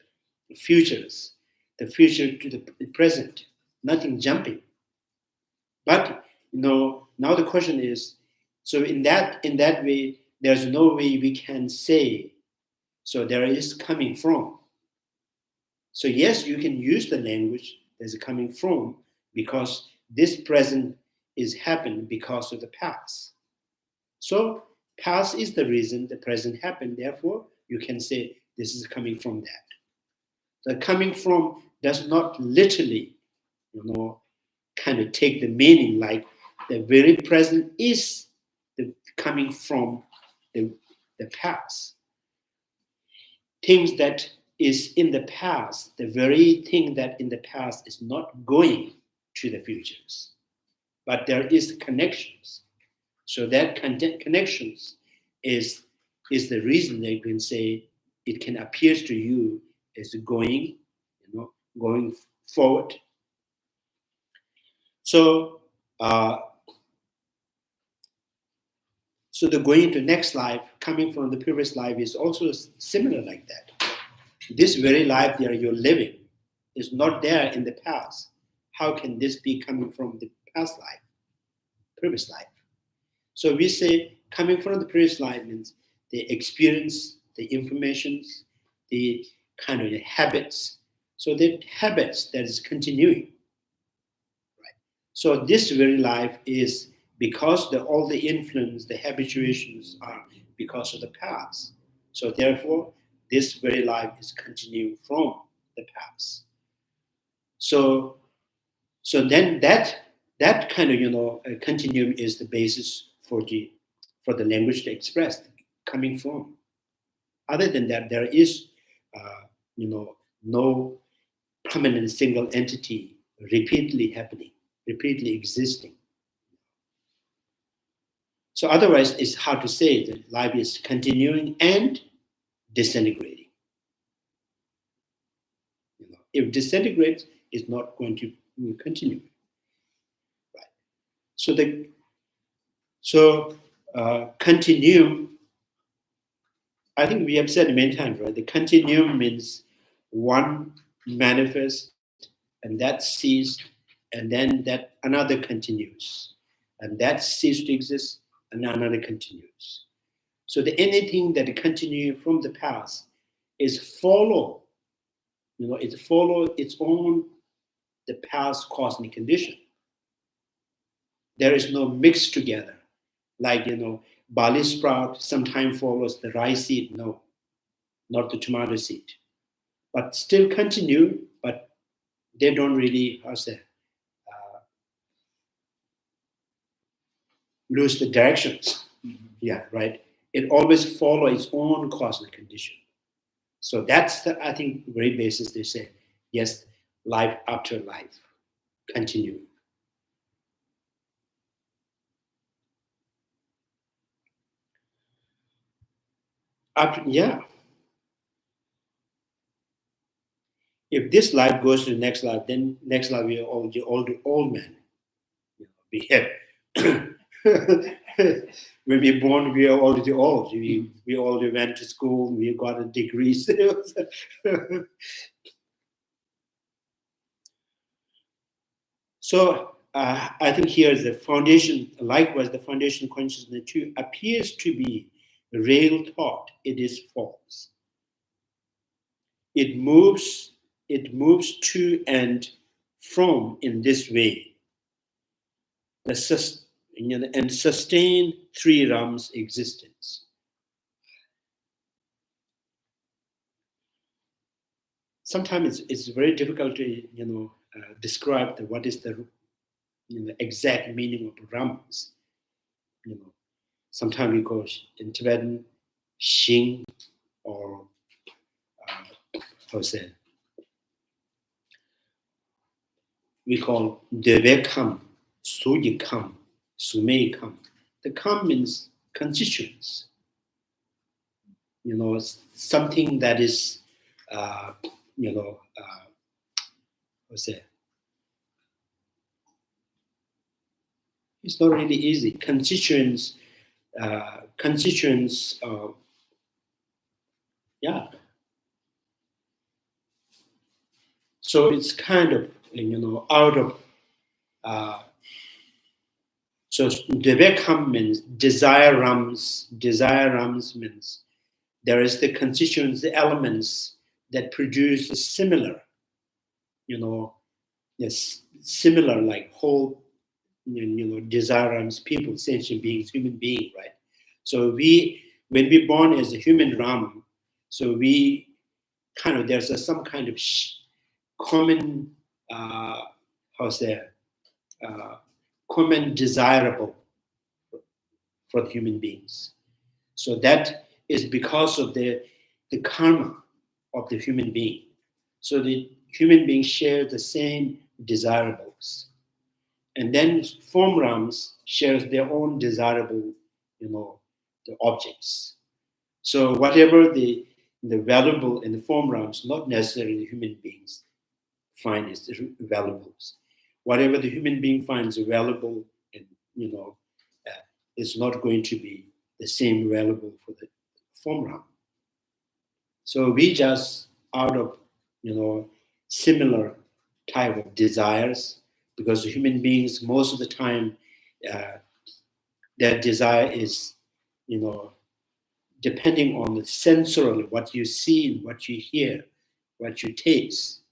futures, the future to the present, nothing jumping. But now the question is, so in that way, there's no way we can say, so there is coming from. So yes, you can use the language there's coming from because this present is happened because of the past. So past is the reason the present happened. Therefore, you can say this is coming from that. The coming from does not literally, kind of take the meaning like the very present is the coming from the past. Things that is in the past, the very thing that in the past is not going to the futures, but there is connections. So that connections is the reason they can say it can appear to you as going, going forward. So, so the going to next life, coming from the previous life, is also similar like that. This very life that you're living is not there in the past. How can this be coming from the past life, previous life? So we say coming from the previous life means the experience, the informations, the kind of the habits. So the habits that is continuing. Right? So this very life is because all the influence, the habituations are because of the past. So therefore, this very life is continuing from the past. So then that kind of continuum is the basis for the language to express coming from. Other than that, there is no permanent single entity repeatedly happening, repeatedly existing. So otherwise, it's hard to say that life is continuing and disintegrating. If disintegrates, it's not going to continue. Right. Continuum, I think we have said many times, right? The continuum means one manifests and that ceased, and then that another continues, and that ceased to exist, and another continues. So anything that continues from the past is follow, it follow its own the past cosmic condition. There is no mix together, like barley sprout sometimes follows the rice seed. No, not the tomato seed, but still continue. But they don't really, lose the directions. Mm-hmm. Yeah, right. It always follows its own cosmic condition. So that's the, I think, very basis they say, yes, life after life, continue. Yeah. If this life goes to the next life, then next life we are already old men. We have when we're born, we are already old. We already went to school. We got a degree. So I think here is the foundation. Likewise, the foundation consciousness too appears to be real thought. It is false. It moves to and from in this way. And sustain three realms existence. Sometimes it's very difficult to describe what is the exact meaning of realms. Sometimes we go in Tibetan, Xing, or we call Deve Kam, Suyi Kam, Sumei Kam. The Kam means constituents. Something that is, it's not really easy. Constituents, yeah. So it's kind of, out of, so Devekam means desire rams. Desire rams means there is the constituents, the elements that produce similar, similar like whole, desire rams, people, sentient beings, human being, right? So when we born as a human ram, so we kind of, there's some kind of common, common desirable for the human beings. So that is because of the karma of the human being. So the human beings share the same desirables. And then form realms shares their own desirable, the objects. So whatever the valuable in the form realms, not necessarily human beings find is valuables. Whatever the human being finds valuable, and is not going to be the same valuable for the form realm. So we just out of similar type of desires, because human beings most of the time their desire is depending on the sensorily, what you see, what you hear, what you taste.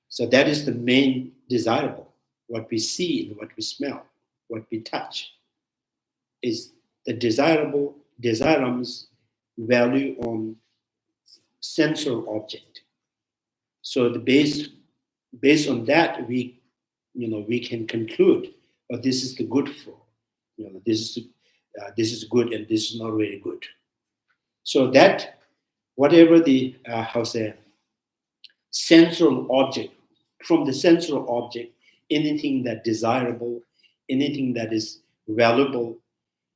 So that is the main desirable. What we see and what we smell, what we touch, is the desirums value on sensual object. So based on that, we can conclude, oh, this is the good for, this is good and this is not very good. So that whatever the sensual object, from the sensual object, anything that desirable, anything that is valuable,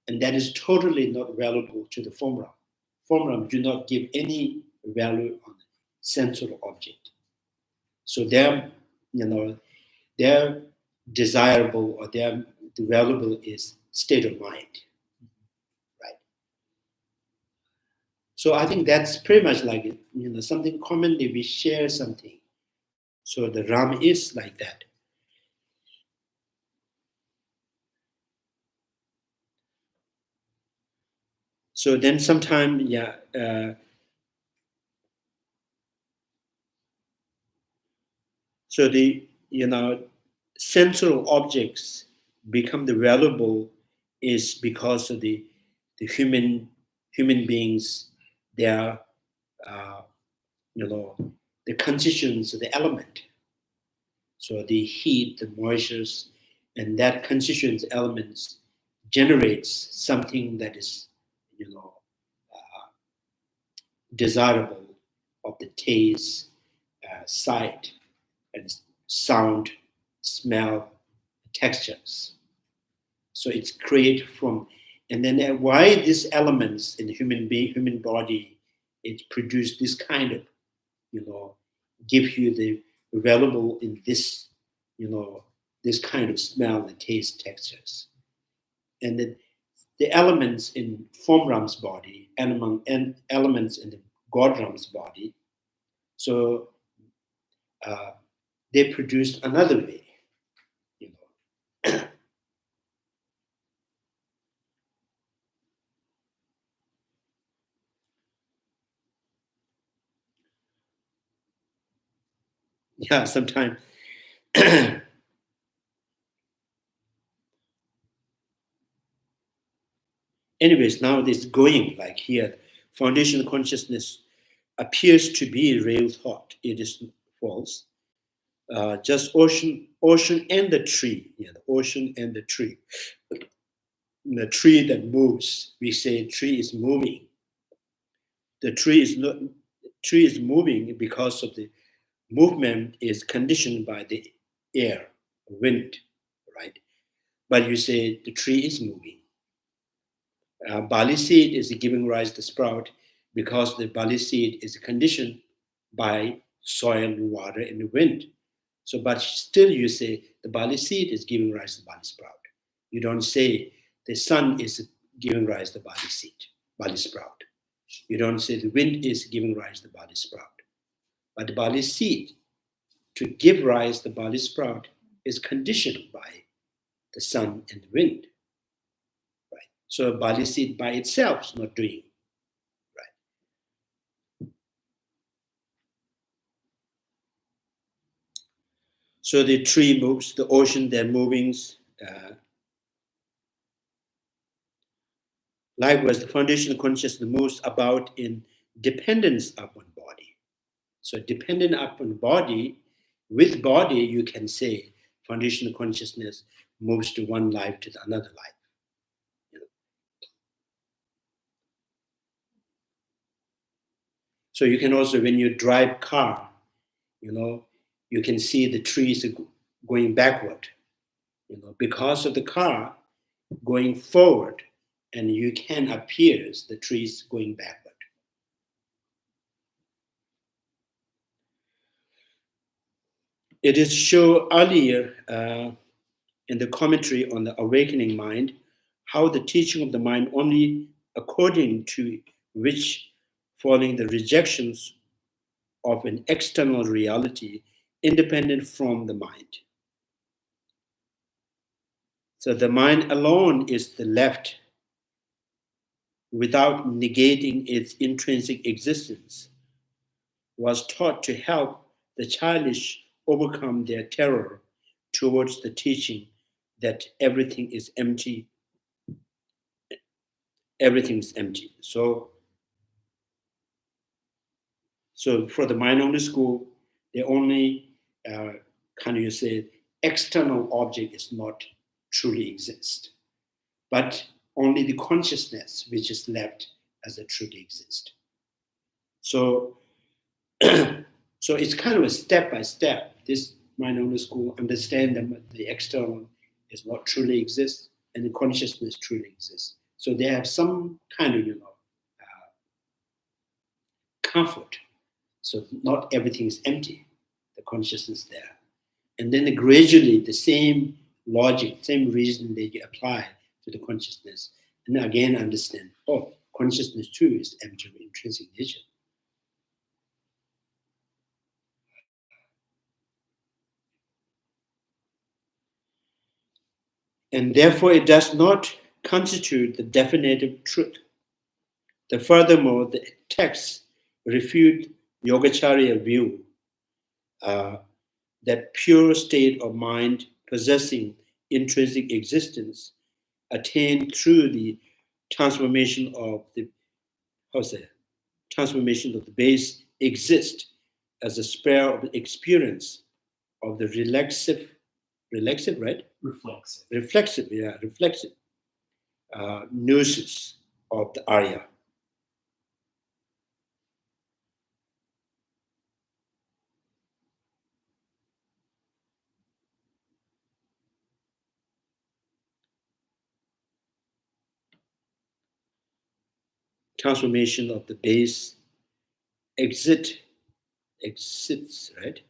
and that is totally not valuable to the form realm. Form realm do not give any value on the sensual object. So their desirable or the valuable is state of mind, right? So I think that's pretty much like something commonly we share something. So the Ram is like that. So then sometime, so the central objects become the valuable is because of the human beings, their the constituents of the element. So the heat, the moistures, and that constituents elements generates something that is desirable of the taste, sight, and sound, smell, textures. So it's created from, and then why these elements in the human body, it produce this kind of, give you the available in this, this kind of smell and taste textures. And then the elements in form Ram's body and elements in the God Ram's body, so they produce another way, Yeah, sometimes. Anyways, now this going like here, foundation consciousness appears to be real thought. It is false. Just ocean and the tree. Yeah, the ocean and the tree. The tree that moves. We say tree is moving. The tree is not. Tree is moving because of the movement is conditioned by the air, wind, right? But you say the tree is moving. Barley seed is giving rise to sprout because the barley seed is conditioned by soil, water, and the wind. So, but still you say the barley seed is giving rise to barley sprout. You don't say the sun is giving rise to barley seed, barley sprout. You don't say the wind is giving rise to barley sprout. But the barley seed, to give rise to barley sprout, is conditioned by the sun and the wind. Right? So barley seed by itself is not doing right. So the tree moves, the ocean, they're moving. Likewise, the foundation of consciousness moves about in dependence upon body. So dependent upon body, with body, you can say foundation of consciousness moves to one life to another life. So you can also, when you drive car, you can see the trees going backward, because of the car going forward, and you can appear the trees going backward. It is shown earlier in the commentary on the awakening mind, how the teaching of the mind only according to which, following the rejections of an external reality independent from the mind. So the mind alone is the left without negating its intrinsic existence, was taught to help the childish overcome their terror towards the teaching that everything is empty. Everything is empty. So for the mind-only school, the only external object is not truly exist, but only the consciousness which is left as a truly exist. So it's kind of a step by step. This mind-only school understand that the external is what truly exists and the consciousness truly exists. So they have some kind of comfort. So not everything is empty. The consciousness there. And then gradually the same logic, same reason that you apply to the consciousness. And again understand, oh, consciousness too is empty intrinsic nature. And therefore it does not constitute the definitive truth. Furthermore, the texts refute Yogacarya view that pure state of mind possessing intrinsic existence attained through the transformation of the base exist as a sphere of experience of the reflexive, right? Reflexive gnosis of the Arya. Transformation of the base exists, right,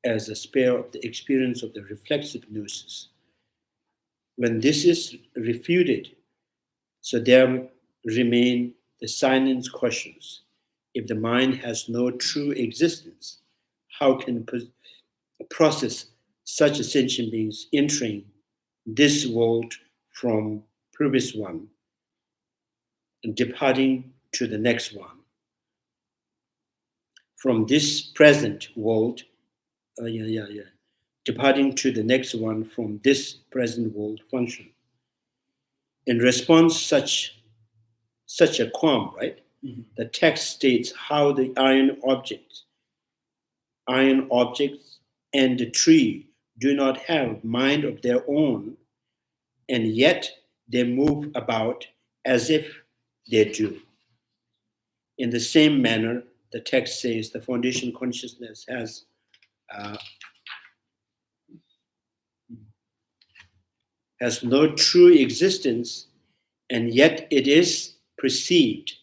as a sphere of the experience of the reflexive gnosis. When this is refuted, so there remain the silent questions. If the mind has no true existence, how can process such a sentient beings entering this world from previous one and departing to the next one? From this present world, departing to the next one from this present world function. In response such a qualm, right? Mm-hmm. The text states how the iron objects and the tree do not have mind of their own, and yet they move about as if they do. In the same manner, the text says the foundation consciousness has no true existence, and yet it is perceived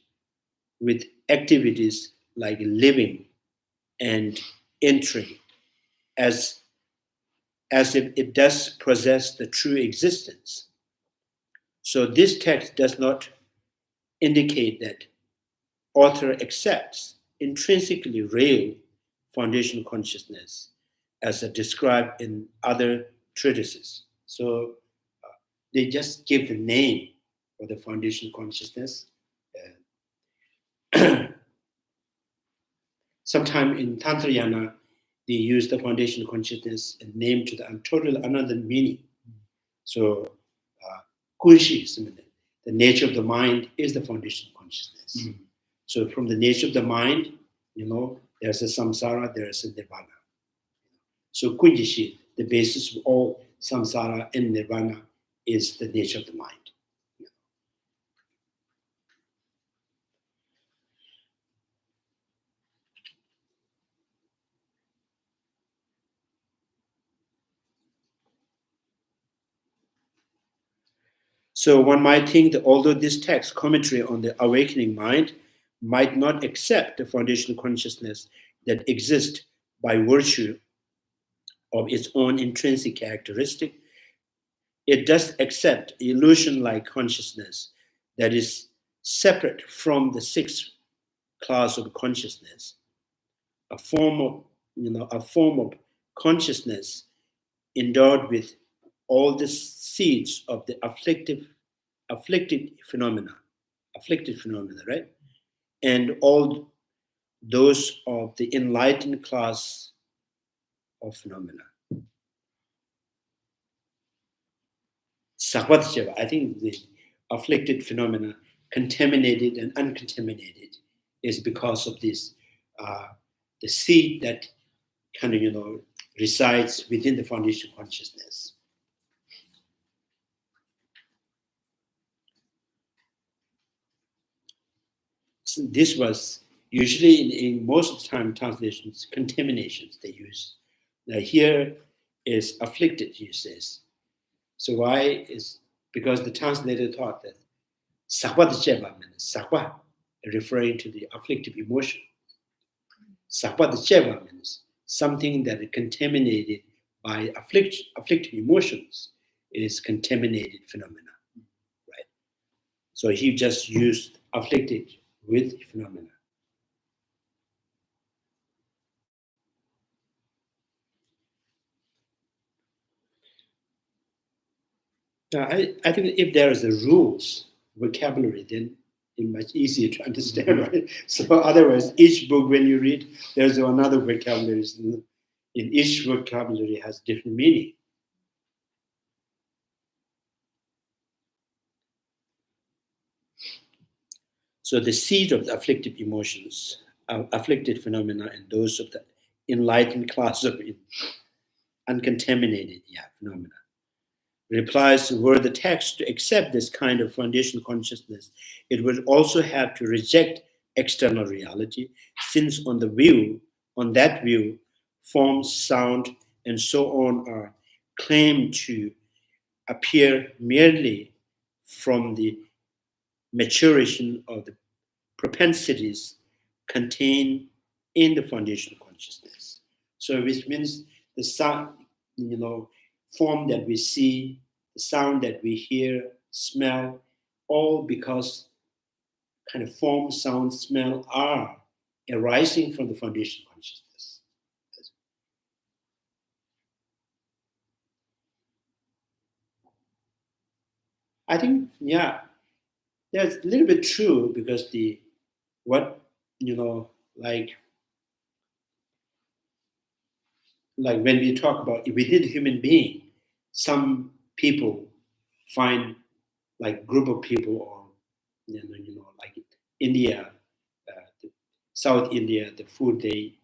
with activities like living and entering, as if it does possess the true existence. So this text does not indicate that author accepts intrinsically real foundation consciousness as described in other treatises. So they just give the name for the foundation consciousness. Sometime in Tantrayana, they use the foundation consciousness and name to the total another meaning. So, kunshi, the nature of the mind is the foundation consciousness. Mm-hmm. So, from the nature of the mind, there's a samsara, there's a nirvana. So, kunjishi, the basis of all samsara and nirvana, is the nature of the mind. So one might think that although this text, commentary on the awakening mind, might not accept the foundational consciousness that exists by virtue of its own intrinsic characteristic, it does accept illusion-like consciousness that is separate from the sixth class of consciousness, a form of consciousness endowed with all the seeds of the afflictive phenomena, right? And all those of the enlightened class of phenomena. Sakvatcheva, I think the afflicted phenomena, contaminated and uncontaminated, is because of this, the seed that kind of, resides within the foundation consciousness. So this was usually in most of the time translations, contaminations they use. Now here is afflicted, he says. So why is, because the translator thought that sakwa dcheba means referring to the afflictive emotion. Sakwa dcheba means something that is contaminated by afflictive emotions is contaminated phenomena, right? So he just used afflicted with phenomena. Now, I think if there is a rules vocabulary, then it's much easier to understand, right? So otherwise, each book when you read, there's another vocabulary. In each vocabulary has different meaning. So the seed of the afflictive emotions, afflicted phenomena, and those of the enlightened class of uncontaminated phenomena. Replies, were the text to accept this kind of foundational consciousness, it would also have to reject external reality, since on that view, form, sound, and so on are claimed to appear merely from the maturation of the propensities contained in the foundational consciousness. So which means the sound, form that we see, the sound that we hear, smell, all because kind of form, sound, smell are arising from the foundational consciousness. I think, that's a little bit true because like when we talk about within the human being, some people find like group of people or like India, South India, the food they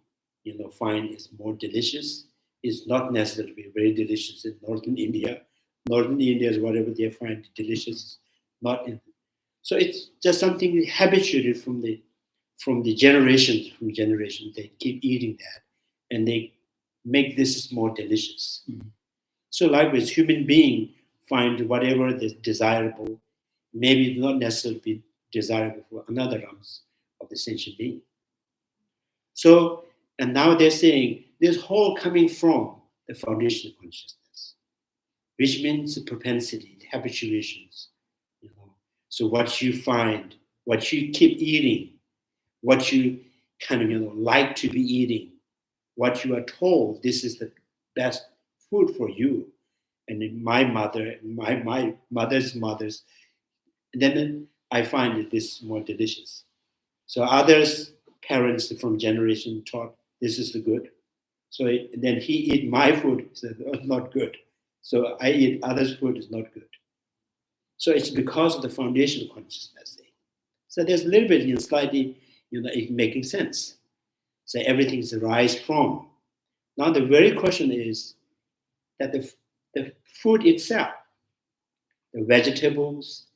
find is more delicious. It's not necessarily very delicious in Northern India. Northern India is whatever they find delicious, not in. So it's just something habituated from the generations from generation. They keep eating that, and they make this more delicious. Mm-hmm. So likewise, human being find whatever is desirable, maybe not necessarily be desirable for another realms of the sentient being. So, and now they're saying this whole coming from the foundational consciousness, which means the propensity, the habituations. So what you find, what you keep eating, what you kind of like to be eating, what you are told this is the best food for you, and in my mother, my mother's mothers, then I find that this is more delicious. So others, parents from generation taught this is the good. So then he eat my food, said oh, not good. So I eat others' food is not good. So it's because of the foundational consciousness. So there's a little bit slightly making sense. So everything's arise from. Now the very question is that the food itself, the vegetables,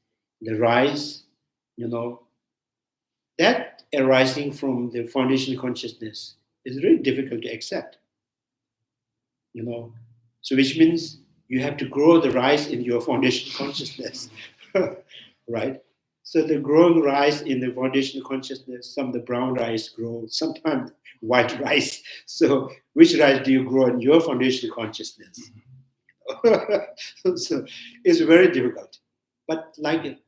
the rice, that arising from the foundational consciousness is really difficult to accept. So which means you have to grow the rice in your foundational consciousness, right? So the growing rice in the foundational consciousness, some of the brown rice grow, sometimes white rice. So which rice do you grow in your foundational consciousness? So it's very difficult. But like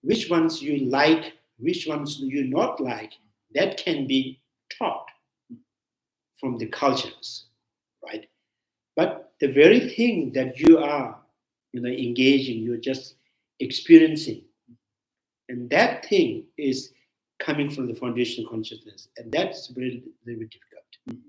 which ones you like, which ones you not like, that can be taught from the cultures, right? But the very thing that you are, engaging, you're just experiencing, and that thing is coming from the foundational consciousness, and that's very, very difficult.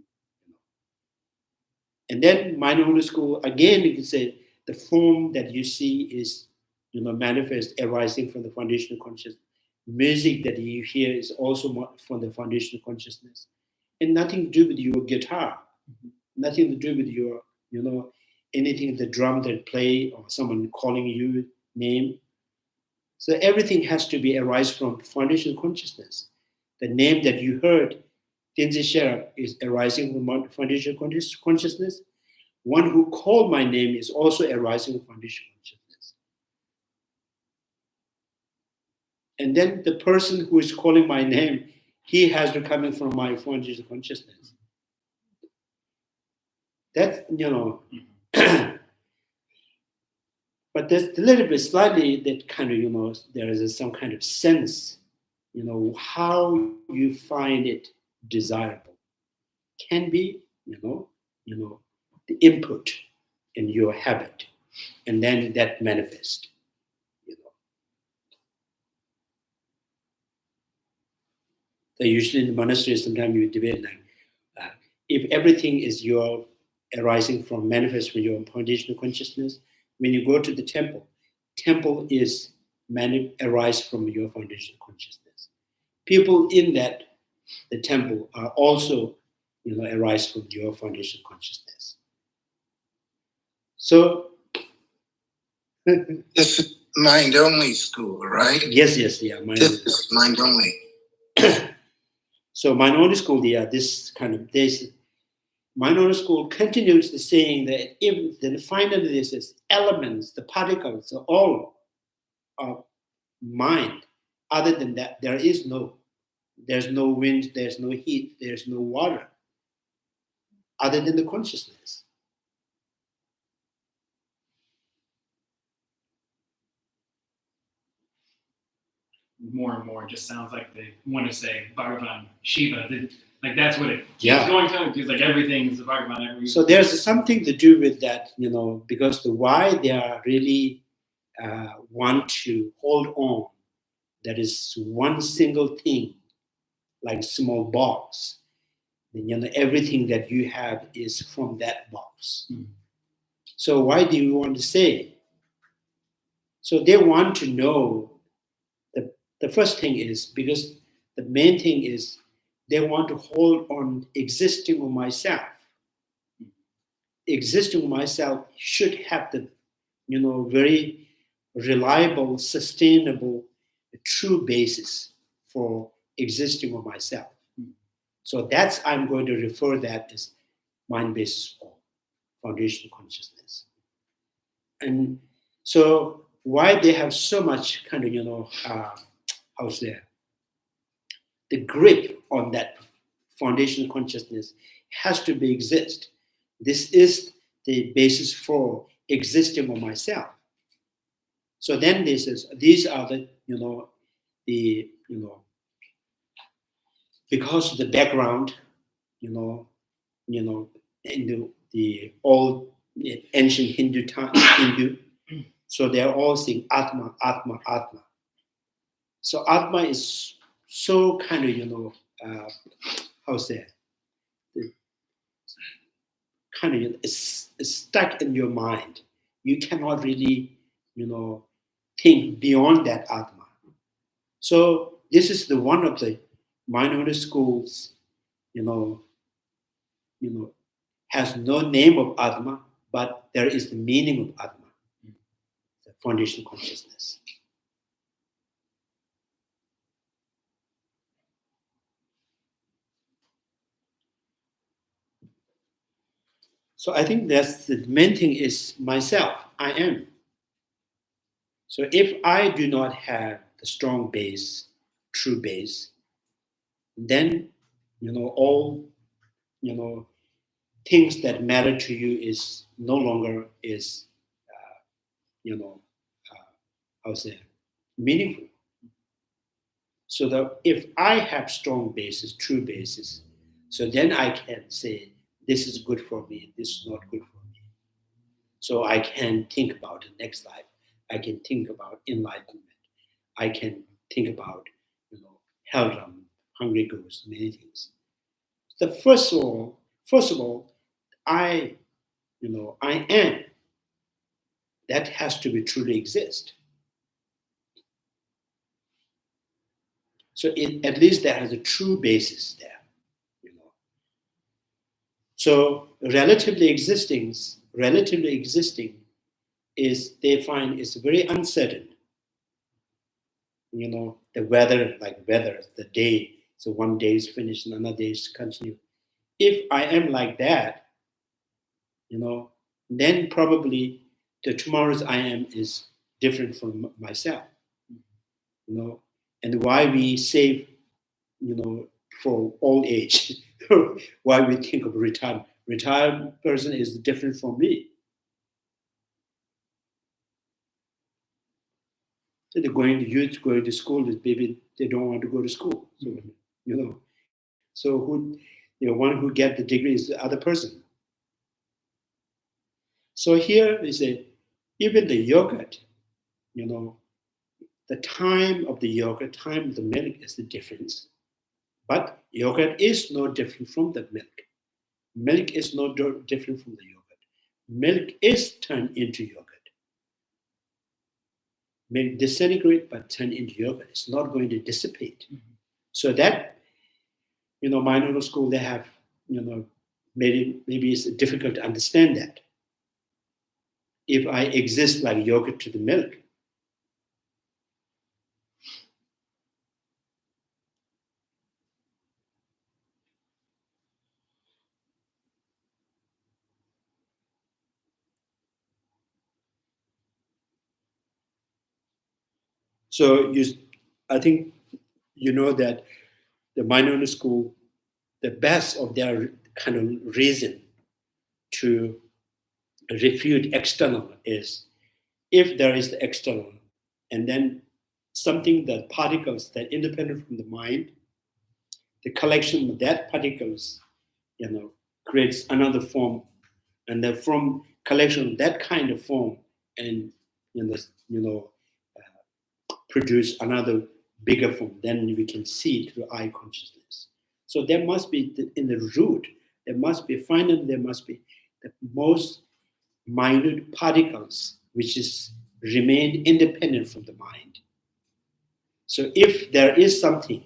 And then mindfulness school, again, you can say the form that you see is, manifest arising from the foundational consciousness. Music that you hear is also from the foundational consciousness. And nothing to do with your guitar, nothing to do with your, anything, the drum that play or someone calling you name. So everything has to be arise from foundational consciousness. The name that you heard, Tenzin Sherpa, is arising from foundational consciousness. One who called my name is also arising from foundational consciousness. And then the person who is calling my name he has to come in from my foundation consciousness. That's, but there's a little bit slightly that kind of, there is some kind of sense, how you find it desirable can be, the input in your habit, and then that manifests. So usually in the monastery, sometimes you debate if everything is your arising from manifest from your foundational consciousness. When you go to the temple is arise from your foundational consciousness. People in the temple are also, arise from your foundational consciousness. So this is mind only school, right? yes, yeah, This is mind only. So mind only school, mind only school continues the saying that if then finally this is elements, the particles are all of mind. Other than that, there's no wind, there's no heat, there's no water, other than the consciousness. More and more, it just sounds like they want to say Bhagavan, Shiva. Like that's what it keeps Yeah. going to. Because like everything is a Bhagavan. So there's something to do with that, because the why they are really want to hold on. That is one single thing, like a small box. Then everything that you have is from that box. Mm. So why do you want to say? So they want to know. The first thing is because the main thing is they want to hold on existing of myself. Existing of myself should have the, very reliable, sustainable, true basis for existing of myself. So I'm going to refer that as mind basis for foundational consciousness. And so why they have so much kind of, the grip on that foundational consciousness has to be exist. This is the basis for existing of myself. So then these are the, because of the background, in the old ancient Hindu, so they're all saying Atma, Atma, Atma. So Atma is so kind of, it's stuck in your mind. You cannot really, think beyond that Atma. So this is the one of the minority schools, has no name of Atma, but there is the meaning of Atma, the foundational consciousness. So I think that's the main thing is myself, I am. So if I do not have the strong base, true base, then, all, things that matter to you is no longer is, meaningful. So that if I have strong basis, true basis, so then I can say, this is good for me, this is not good for me. So I can think about the next life. I can think about enlightenment. I can think about, health, hungry ghosts, many things. The first of all, I am. That has to be truly exist. So at least there has a true basis there. So relatively existing is they find is very uncertain. The weather, the day. So one day is finished and another day is continue. If I am like that, then probably the tomorrow's I am is different from myself. And why we save, for old age. Why we think of retirement? Retired person is different from me. So they're going to youth, going to school, maybe they don't want to go to school. So, so one who get the degree is the other person. So here is even the yogurt, the time of the yogurt, time of the milk is the difference. But yogurt is no different from the milk. Milk is no different from the yogurt. Milk is turned into yogurt. Milk disintegrate but turn into yogurt. It's not going to dissipate. Mm-hmm. So that, minority school, they have, maybe it's difficult to understand that. If I exist like yogurt to the milk, so I think that the minority school, the best of their kind of reason to refute external is if there is the external and then something that particles that independent from the mind, the collection of that particles, creates another form, and then from collection of that kind of form and produce another bigger form, then we can see through eye consciousness. So there must be in the root, there must be the most minute particles which is remained independent from the mind. So if there is something,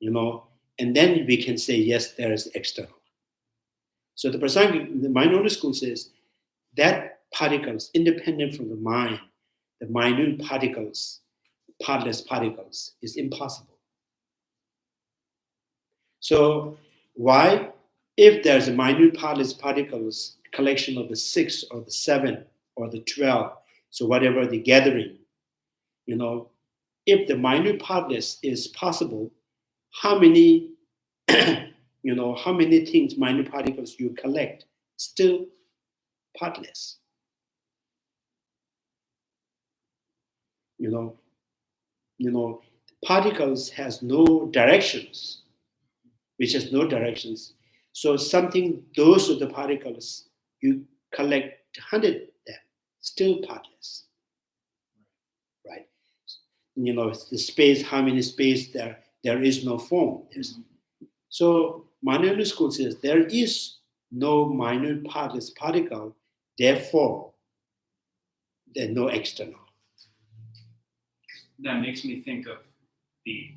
and then we can say yes, there is external. So the minority school says that particles independent from the mind, the minute particles, partless particles, is impossible. So why? If there's a minute partless particles collection of the 6 or the 7 or the 12, so whatever the gathering, if the minute partless is possible, how many how many things, minute particles you collect, still partless. Particles has no directions, which has no directions. So those are the particles, you collect 100 of them, still partless, right? The space, how many space there is no form. So minority school says there is no minute partless particle, therefore there's no external. That makes me think of the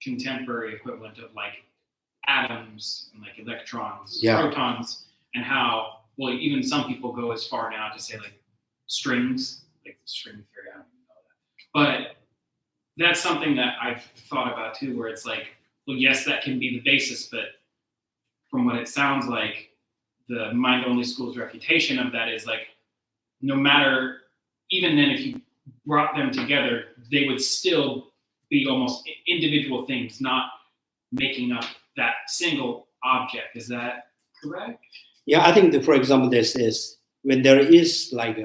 contemporary equivalent of like atoms and like electrons, protons, and how, well, even some people go as far now to say like strings, like the string theory, I don't even know that. But that's something that I've thought about too, where it's like, well, yes, that can be the basis, but from what it sounds like, the mind-only school's refutation of that is like, no matter, even then if you brought them together, they would still be almost individual things, not making up that single object. Is that correct? Yeah, I think that, for example, this is when there is like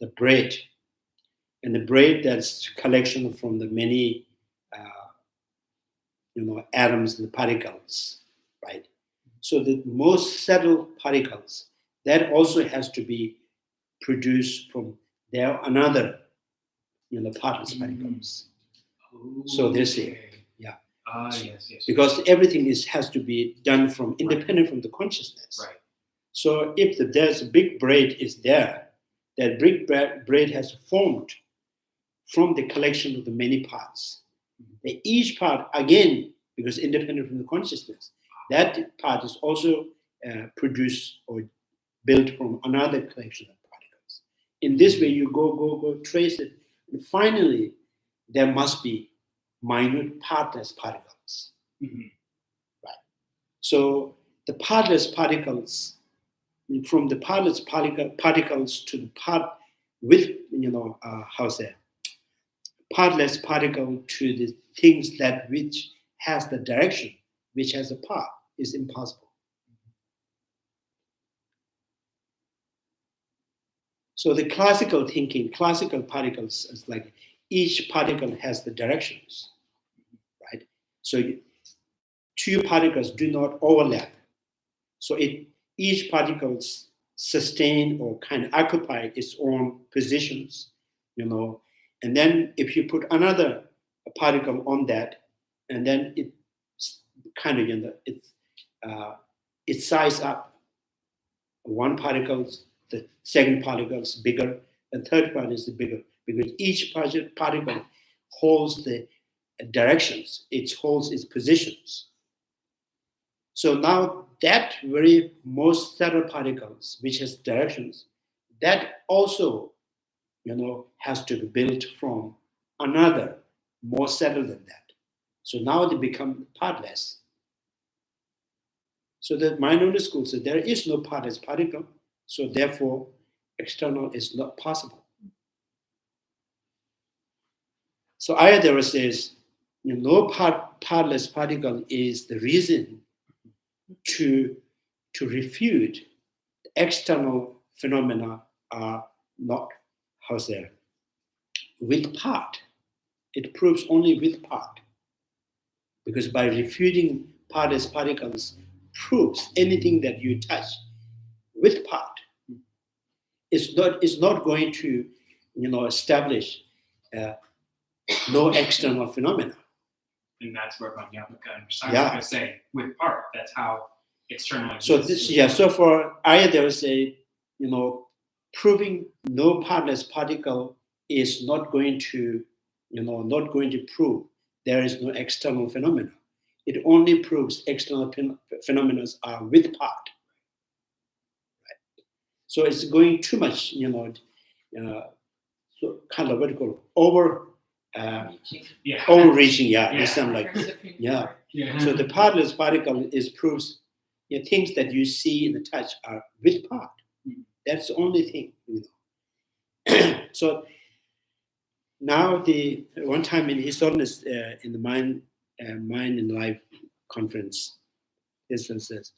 the bread, and the bread that's collection from the many atoms and particles, right? So the most subtle particles, that also has to be produced from there another partless particles. So this is yes. because everything has to be done from independent from the consciousness. Right. So if there's a big braid is there, that big braid has formed from the collection of the many parts. Each part, again, because independent from the consciousness, that part is also produced or built from another collection of particles. In this way, you go, trace it, and finally, there must be minute partless particles. Mm-hmm. Right. So the partless particles, from the partless particles to the part with, partless particle to the things that which has the direction, which has a path, is impossible. So the classical thinking, classical particles is like each particle has the directions, right? So two particles do not overlap. So each particle sustain or kind of occupy its own positions, and then if you put another particle on that, and then it kind of, it size up. One particle, the second particle is bigger, and third particle is bigger, because each particle holds the directions, it holds its positions. So now that very most subtle particles, which has directions, that also, has to be built from another more subtle than that. So now they become partless. So the minority school said there is no partless particle, so therefore external is not possible. So Ayadeva says, no partless particle is the reason to refute external phenomena are not, with part. It proves only with part. Because by refuting partless particles proves anything that you touch with part. It's not going to, establish no external phenomena. And that's where Vanyamaka and Sangha say, with part, that's how external exists. So so for Ayya, there is proving no partless particle is not going to, not going to prove there is no external phenomena. It only proves external phenomena are with part. Right? So it's going too much, so kind of what you call overreaching, this sound like, So the partless particle proves things that you see in the touch are with part. That's the only thing, So now the one time in his holiness in the Mind and Life conference, this one says,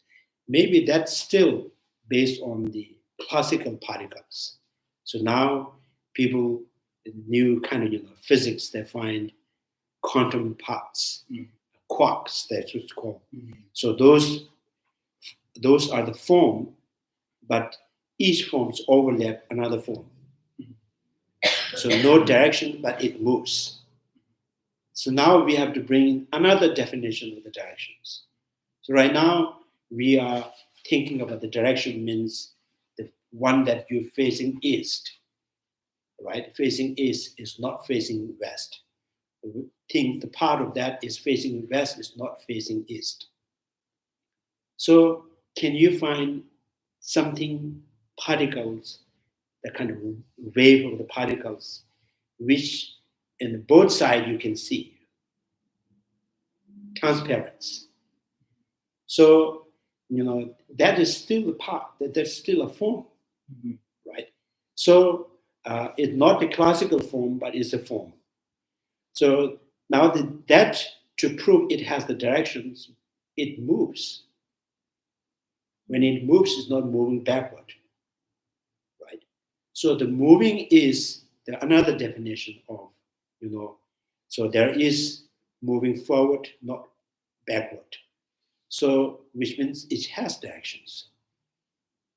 maybe that's still based on the classical particles. So now people, new kind of physics, they find quantum parts, quarks, that's what it's called. So those are the form, but each forms overlap another form. So no direction, but it moves. So now we have to bring another definition of the directions. So right now we are thinking about the direction means the one that you're facing east, right? Facing east is not facing west. We think the part of that is facing west is not facing east. So can you find something, particles, the kind of wave of the particles, which in both sides you can see, transparency. So, that is still a part, that's still a form, right? So it's not a classical form, but it's a form. So now that to prove it has the directions, it moves. When it moves, it's not moving backward, right? So the moving is another definition of, so there is moving forward, not backward. So which means it has directions.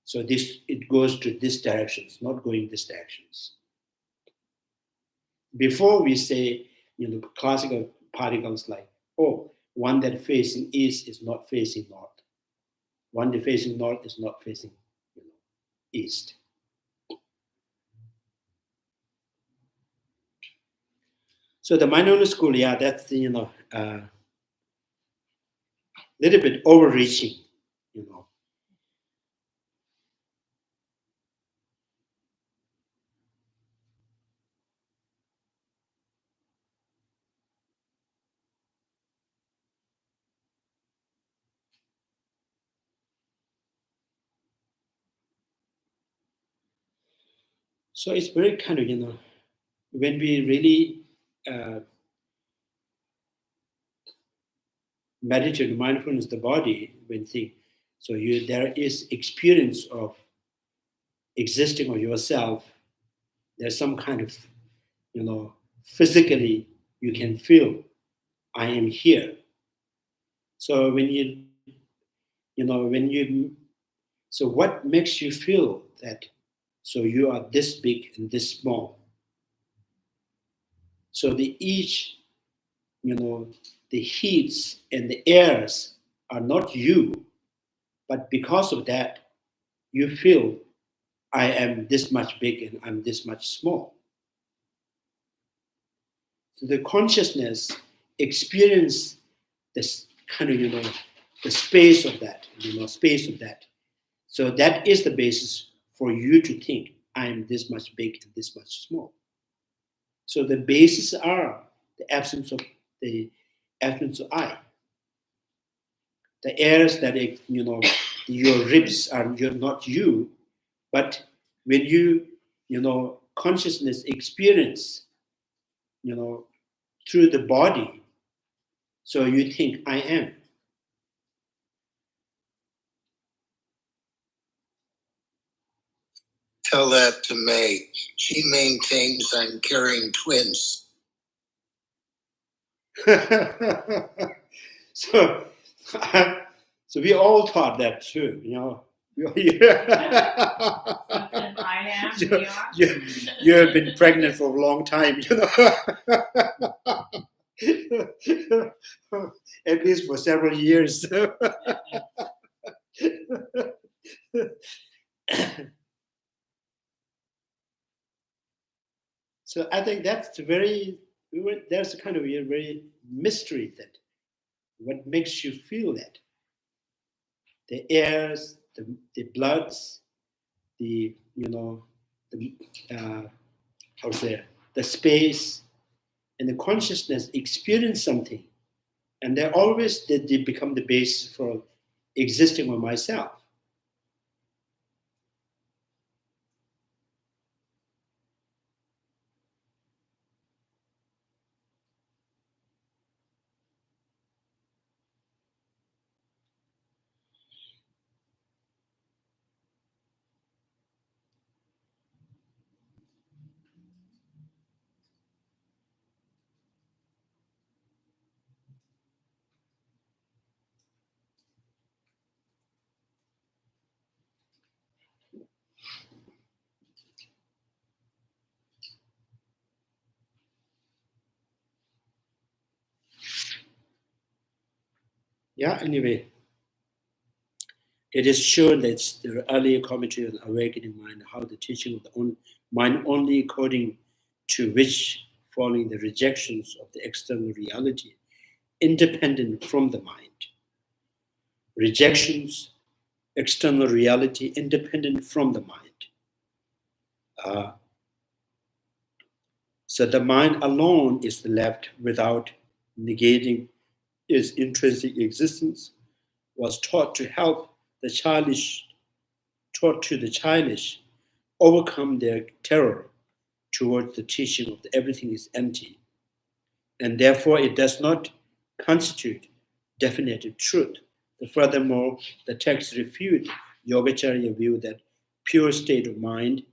So it goes to this directions, not going this directions. Before we say, classical particles like, one that facing east is not facing north. One that facing north is not facing east. So the minority school, that's little bit overreaching, So it's very kind of, when we really meditative mindfulness, the body, when think, so there is experience of existing of yourself. There's some kind of, physically you can feel, I am here. So so what makes you feel that, so you are this big and this small? So the heats and the airs are not you, but because of that, you feel I am this much big and I'm this much small. So the consciousness experience this kind of, the space of that, space of that. So that is the basis for you to think I am this much big and this much small. So the basis are the absence of I. The airs that your ribs are not you, but when you consciousness experience through the body, so you think I am. Tell that to May. She maintains I'm carrying twins. so we all thought that too, I am. You have been pregnant for a long time, at least for several years. So I think that's there's a kind of a very mystery that what makes you feel that. The airs, the bloods, the the space, and the consciousness experience something, and they become the base for existing with myself. Yeah, anyway, it is shown that the earlier commentary on awakening mind, how the teaching of the mind only according to which, following the rejections of the external reality, independent from the mind. Rejections, external reality, independent from the mind. So the mind alone is left without negating its intrinsic existence, was taught to the childish overcome their terror towards the teaching of everything is empty, and therefore it does not constitute definitive truth. Furthermore, the text refutes Yogacharya view that pure state of mind,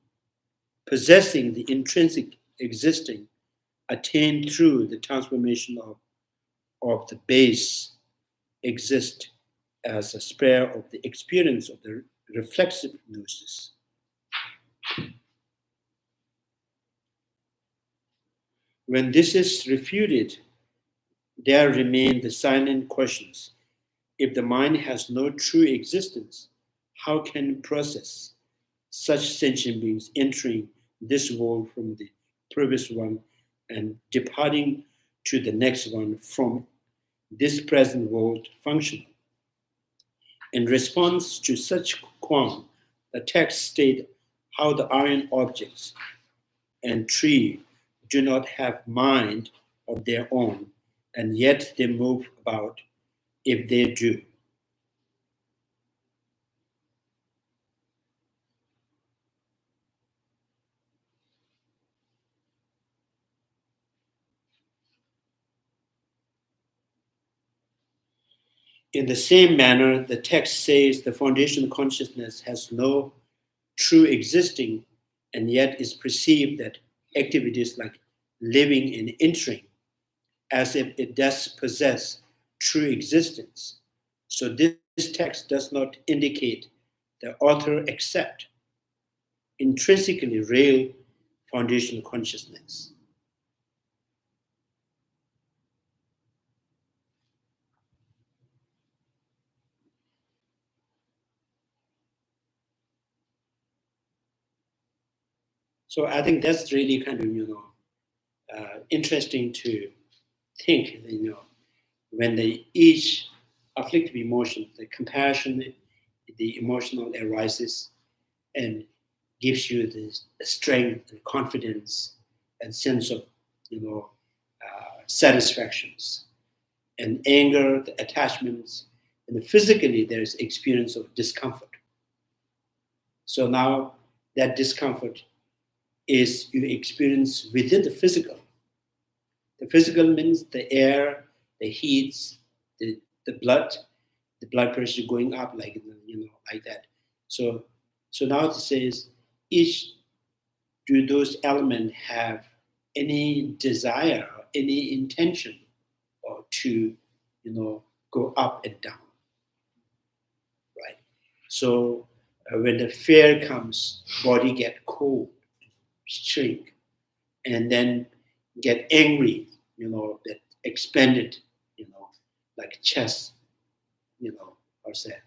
possessing the intrinsic existing, attained through the transformation of the base, exist as a spare of the experience of the reflexive gnosis. When this is refuted, there remain the silent questions. If the mind has no true existence, how can it process such sentient beings entering this world from the previous one and departing to the next one from this present world functional? In response to such qualm, the text states how the iron objects and tree do not have mind of their own, and yet they move about if they do. In the same manner, the text says the foundational consciousness has no true existing, and yet is perceived that activities like living and entering as if it does possess true existence. So this text does not indicate the author accept intrinsically real foundational consciousness. So I think that's really kind of, interesting to think, when each afflictive emotion, the compassion, the emotional arises and gives you the strength and confidence and sense of, satisfactions. And anger, the attachments, and physically there's experience of discomfort. So now that discomfort is you experience within the physical. The physical means the air, the heats, the blood pressure going up like that. So now it says each do those elements have any desire, any intention, or to go up and down, right? So when the fear comes, body get cold, shrink, and then get angry, that expanded, like chest, what's that?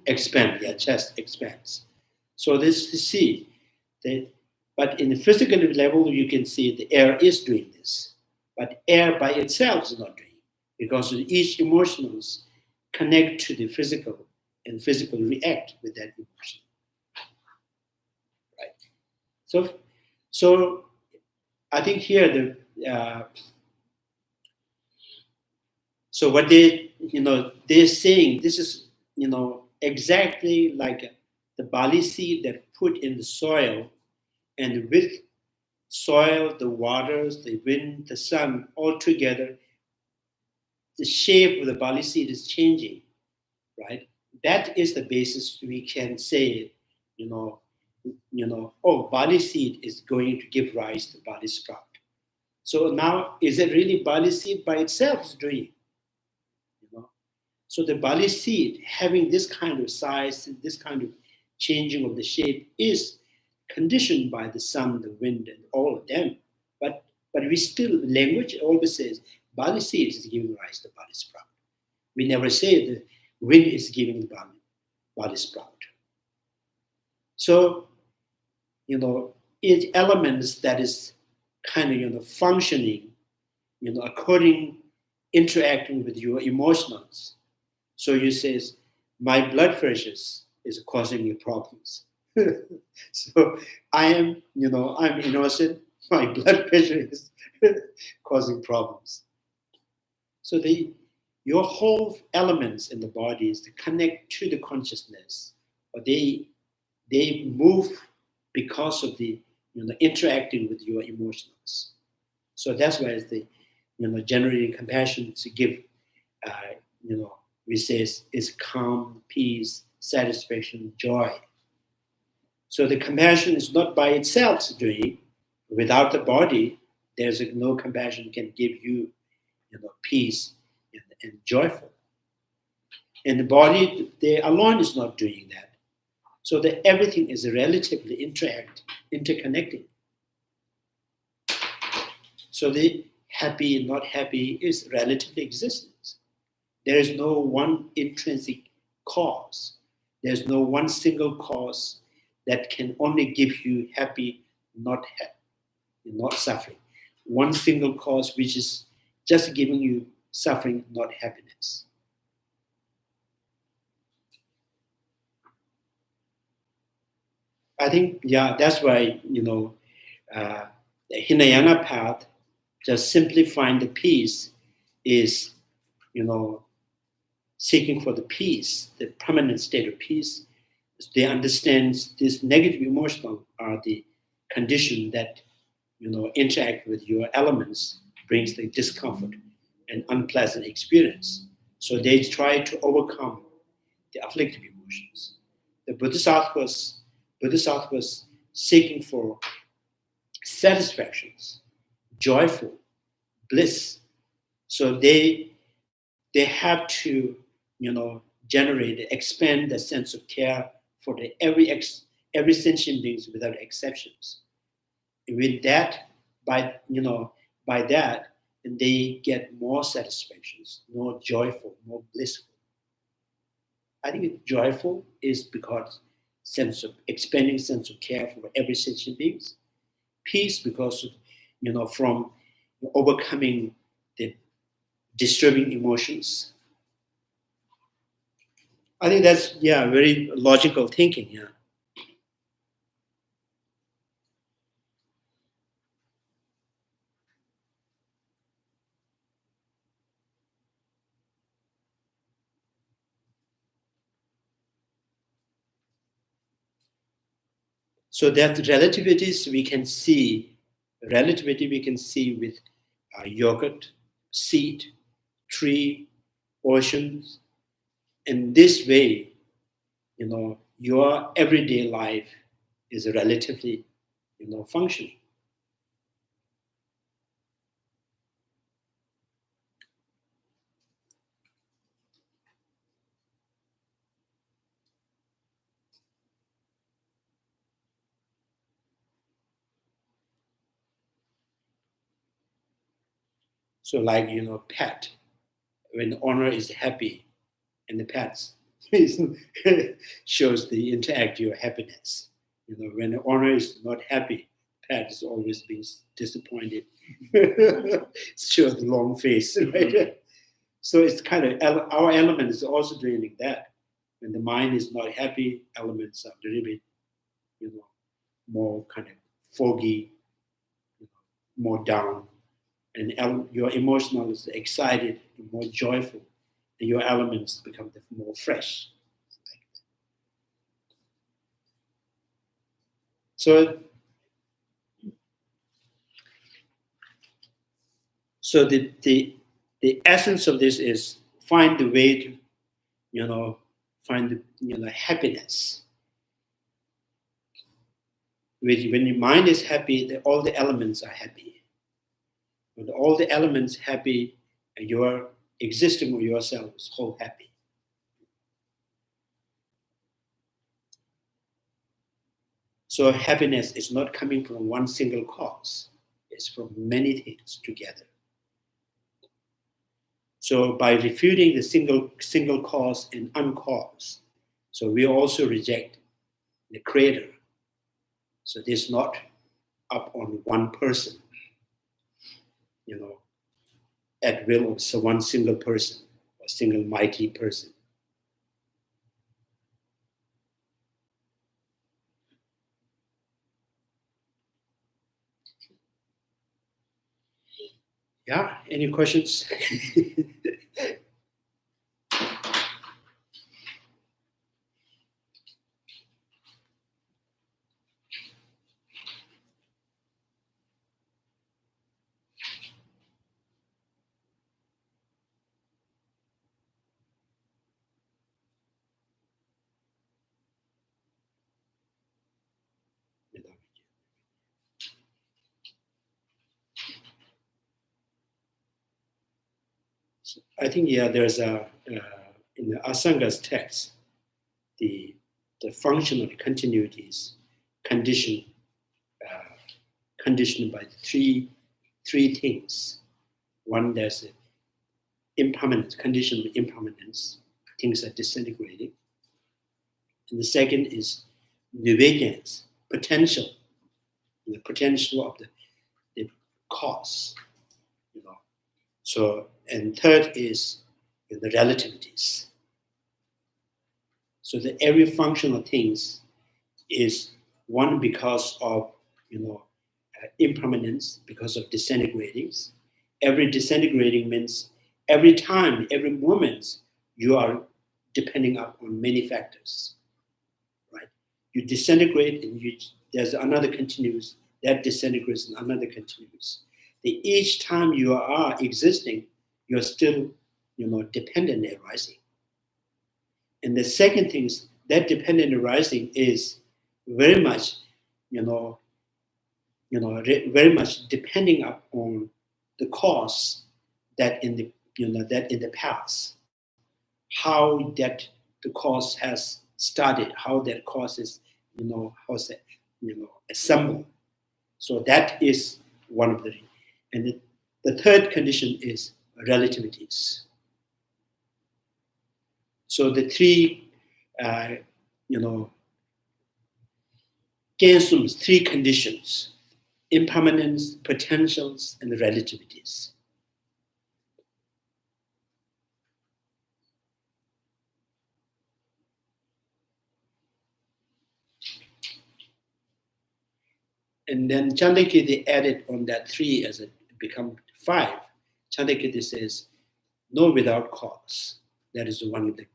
Expand, yeah, chest expands. So this you see that, but in the physical level, you can see the air is doing this, but air by itself is not doing it, because each emotions connect to the physical, and physical react with that emotion. Right. So I think here so what they're saying, this is exactly like the barley seed that put in the soil, and with soil, the waters, the wind, the sun, all together, the shape of the barley seed is changing, right? That is the basis we can say, barley seed is going to give rise to barley sprout. So now, is it really barley seed by itself is doing it? So the barley seed having this kind of size, this kind of changing of the shape is conditioned by the sun, the wind, and all of them. But we still, language always says barley seed is giving rise to barley sprout. We never say the wind is giving the barley sprout. So, each elements that is kind of, functioning, interacting with your emotions. So you says, my blood pressure is causing me problems. So I am, I'm innocent. My blood pressure is causing problems. So your whole elements in the body is to connect to the consciousness, but they move because of the interacting with your emotions. So that's why it's the generating compassion to give we say is calm, peace, satisfaction, joy. So the compassion is not by itself doing. Without the body, there's no compassion can give you peace and joyful. And the body, they alone is not doing that. So that everything is relatively interconnected. So the happy and not happy is relatively existence. There is no one intrinsic cause. There's no one single cause that can only give you happy, not suffering. One single cause which is just giving you suffering, not happiness. I think, that's why, the Hinayana path, just simply find the peace is, seeking for the peace, the permanent state of peace. They understand this negative emotional are the condition that, interact with your elements brings the discomfort and unpleasant experience. So they try to overcome the afflictive emotions. The Bodhisattvas seeking for satisfactions, joyful, bliss. So they have to, generate, expand the sense of care for every sentient beings without exceptions. With that, by that, they get more satisfactions, more joyful, more blissful. I think joyful is because expanding sense of care for every sentient beings. Peace because of, from overcoming the disturbing emotions. I think that's very logical thinking. Yeah. So that relativities we can see with yogurt, seed, tree, oceans. In this way, your everyday life is relatively, functioning. So like, pet, when the owner is happy and the pet shows the interact your happiness. When the owner is not happy, pet is always being disappointed. Shows the long face, right? So it's kind of, our element is also doing like that. When the mind is not happy, elements are a little bit, more kind of foggy, more down. And your emotional is excited and more joyful, and your elements become more fresh. So the essence of this is find the way to, find the happiness. When your mind is happy, all the elements are happy. When all the elements happy, and your existing of yourself is whole happy. So happiness is not coming from one single cause. It's from many things together. So by refuting the single cause and uncaused, so we also reject the creator. So this is not up on one person, at will of one single person, a single mighty person. Yeah, any questions? I think, there's in the Asanga's text, the functional continuities conditioned by three things. One, there's impermanence, condition of impermanence, things are disintegrating. And the second is negation, potential, the potential of the cause. So, and third is the relativities. So that every functional things is one because of impermanence, because of disintegratings. Every disintegrating means every time, every moment, you are depending on many factors, right? You disintegrate and there's another continuous, that disintegrates and another continuous. each time you are existing, you're still, dependent arising. And the second thing is that dependent arising is very much, very much depending upon the cause that in the past, how that the cause has started, how that cause is, assembled. So that is one of the, and the third condition is relativities. So the three, Gensum's three conditions: impermanence, potentials, and relativities. And then Chandrakirti added on that three as it become 5. Chandrakirti says, no without cause. That is one of the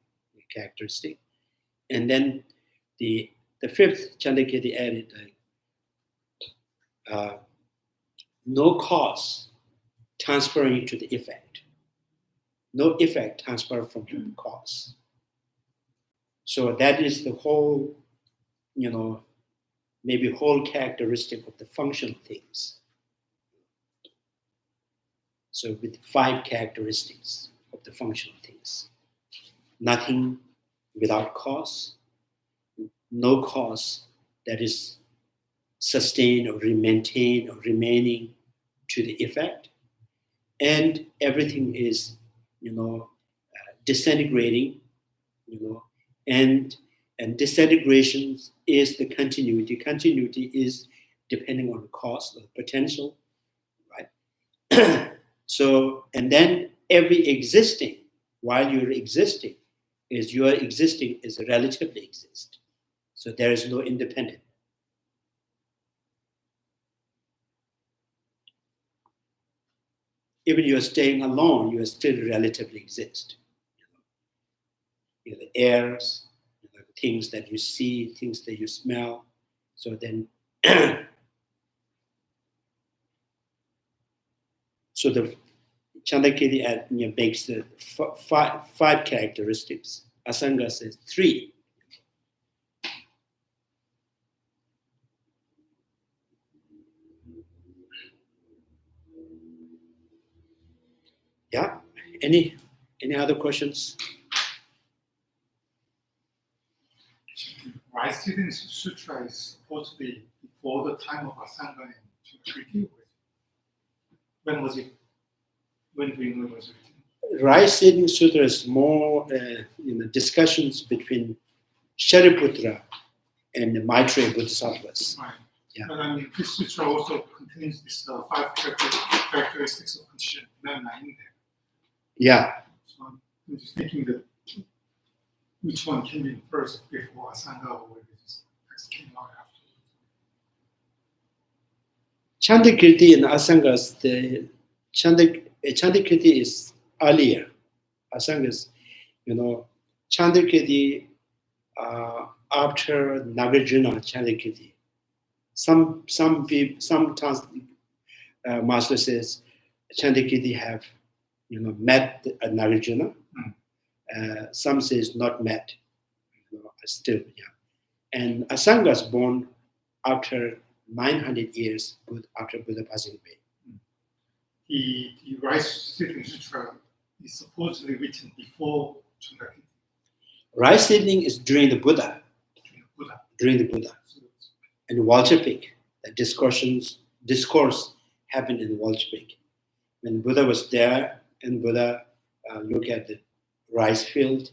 characteristic. And then the fifth, Chandrakirti added, no cause transferring to the effect. No effect transfer from the cause. So that is the whole, maybe whole characteristic of the functional things. So with 5 characteristics of the functional things. Nothing without cause, no cause that is sustained or maintained or remaining to the effect, and everything is, disintegrating, and disintegration is the continuity. Continuity is depending on the cause, the potential, right? So, and then every existing, while you're existing, is your existing is relatively exist. So there is no independent. Even you're staying alone, you still relatively exist. The airs, the things that you see, things that you smell. So then, so the Chandrakirti makes the 5 characteristics. Asanga says 3. Yeah. Any other questions? Right-Sitting Sutra is supposed to be before the time of Asanga and Chandrakirti. When was it? When do you know it was written? Right-Sitting Sutra is more discussions between Shariputra and the Maitreya Bodhisattvas. Right. Yeah. But I mean, this sutra also contains these 5 characteristics of conditioned phenomena in there. Yeah. So I'm just thinking that which one came in first before Asanga, or whether this text came out after. Chandrakirti and Asangas, the Chandrakirti is earlier. Asangas, Chandrakirti after Nagarjuna Chandrakirti. Some master says Chandrakirti have met Nagarjuna. Some says not met. Still, yeah. And Asanga is born after 900 years after Buddha passing away. The Right-Sitting Sutra is supposedly written before Chandrakirti. Right-Sitting is during the Buddha. During the Buddha. And Walchapik, the discourse happened in Walchapik. When Buddha was there, and Buddha looked at the rice field,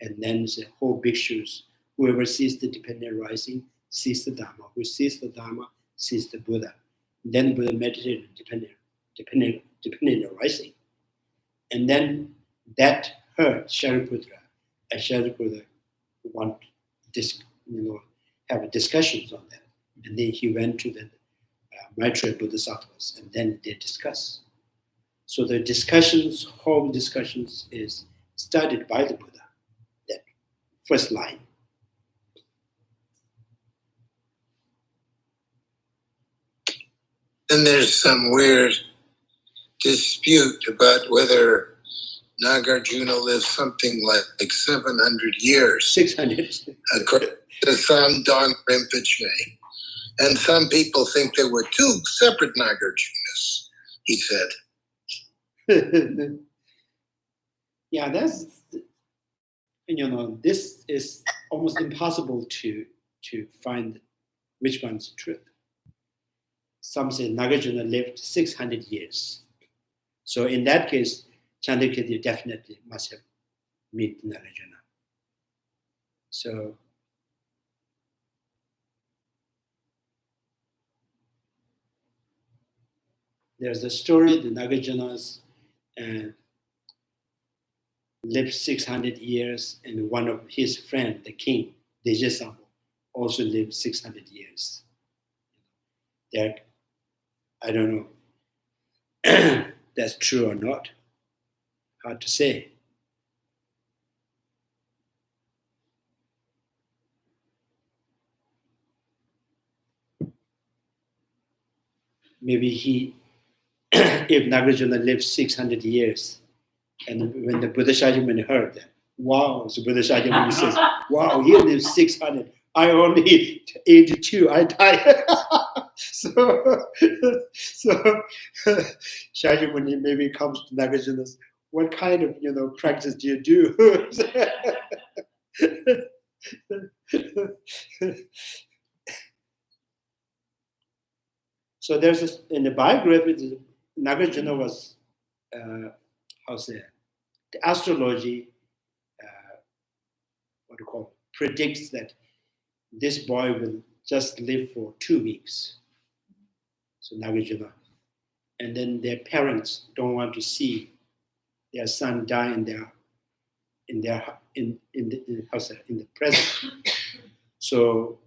and then said, "Oh, bhikshus, whoever sees the dependent rising sees the Dharma. Who sees the Dharma sees the Buddha." Then Buddha meditated on dependent arising, and then that heard Shariputra, and Shariputra want this, have discussions on that, and then he went to the Maitreya Bodhisattvas, and then they discuss. So the whole discussions is started by the Buddha. That first line. Then there's some weird dispute about whether Nagarjuna lived something like 700 years, 600. according to some Don Rinpoche. And some people think there were two separate Nagarjunas, he said. Yeah, that's, this is almost impossible to find which one's truth. Some say Nagarjuna lived 600 years. So in that case, Chandrakirti definitely must have met Nagarjuna. So there's a story, the Nagarjunas lived 600 years, and one of his friends, the king, Bodhisattva, also lived 600 years. That, I don't know, that's true or not. Hard to say. Maybe if Nagarjuna lived 600 years, and when the Buddha Shakyamuni heard that, wow, so Buddha Shakyamuni says, wow, he lived 600. I only 82, I died. so Shakyamuni maybe comes to Nagarjuna, what kind of practice do you do? So there's in the biography, Nagarjuna was, the astrology, predicts that this boy will just live for 2 weeks. So Nagarjuna. And then their parents don't want to see their son die in the present. So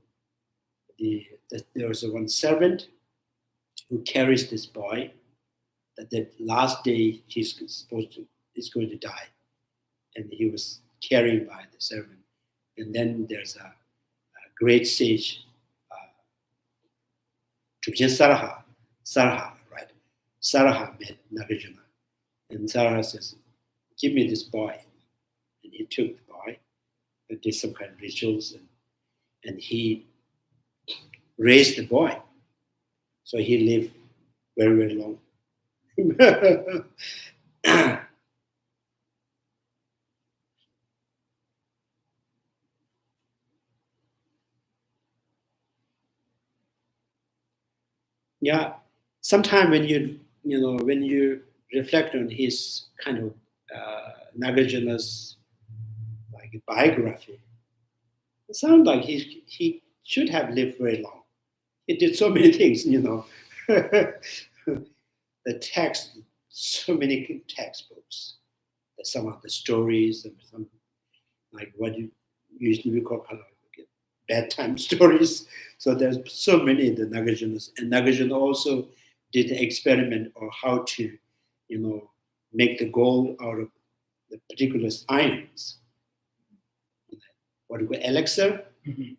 there was one servant who carries this boy, that the last day he's going to die, and he was carried by the servant. And then there's a great sage, Saraha, right? Saraha met Nagarjuna, and Saraha says, "Give me this boy," and he took the boy and did some kind of rituals, and he raised the boy, so he lived very, very long. Yeah, sometimes when you reflect on his kind of Nagarjuna's biography, it sounds like he should have lived very long. He did so many things, The text, so many textbooks, some of the stories, and some like what you usually we call bedtime stories. So there's so many the Nagarjunas, and Nagarjuna also did an experiment on how to, make the gold out of the particular ions. What do you call elixir,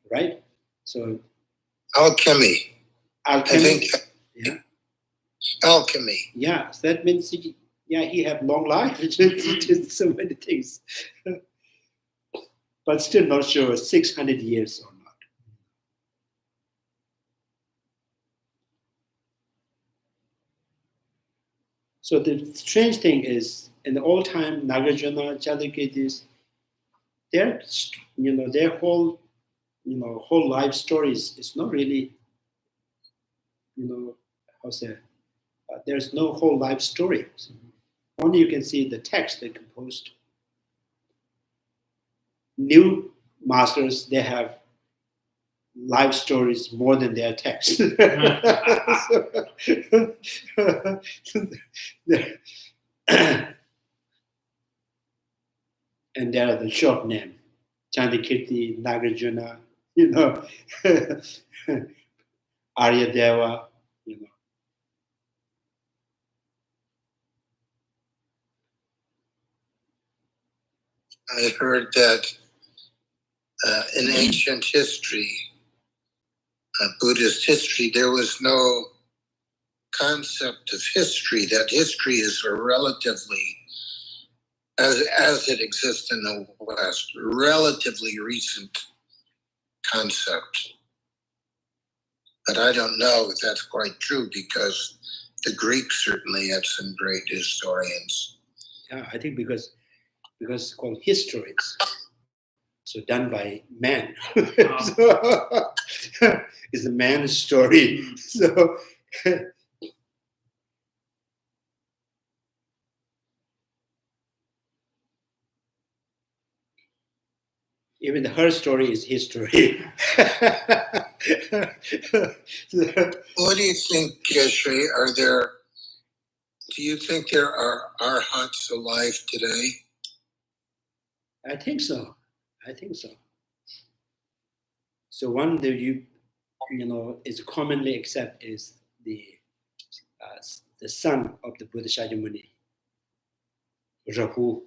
right? So Alchemy. I think. Yeah. Alchemy. Yeah, so that means he had long life. He did so many things, but still not sure 600 years or not. So the strange thing is, in the old time, Nagarjuna, Chandrakirtis, their whole life stories is not really, there's no whole life story. Only you can see the text they composed. New masters, they have life stories more than their text. And there are the short name, Chandrakirti, Nagarjuna, Aryadeva, I heard that in ancient history, Buddhist history, there was no concept of history, that history is a relatively, as it exists in the West, relatively recent concept. But I don't know if that's quite true, because the Greeks certainly had some great historians. Yeah, I think because it's called histories, so done by man. So, it's a man's story. So even her story is history. What do you think, Geshe? Do you think there are arhats alive today? I think so. So one that you is commonly accepted is the son of the Buddha Shakyamuni, Rahu.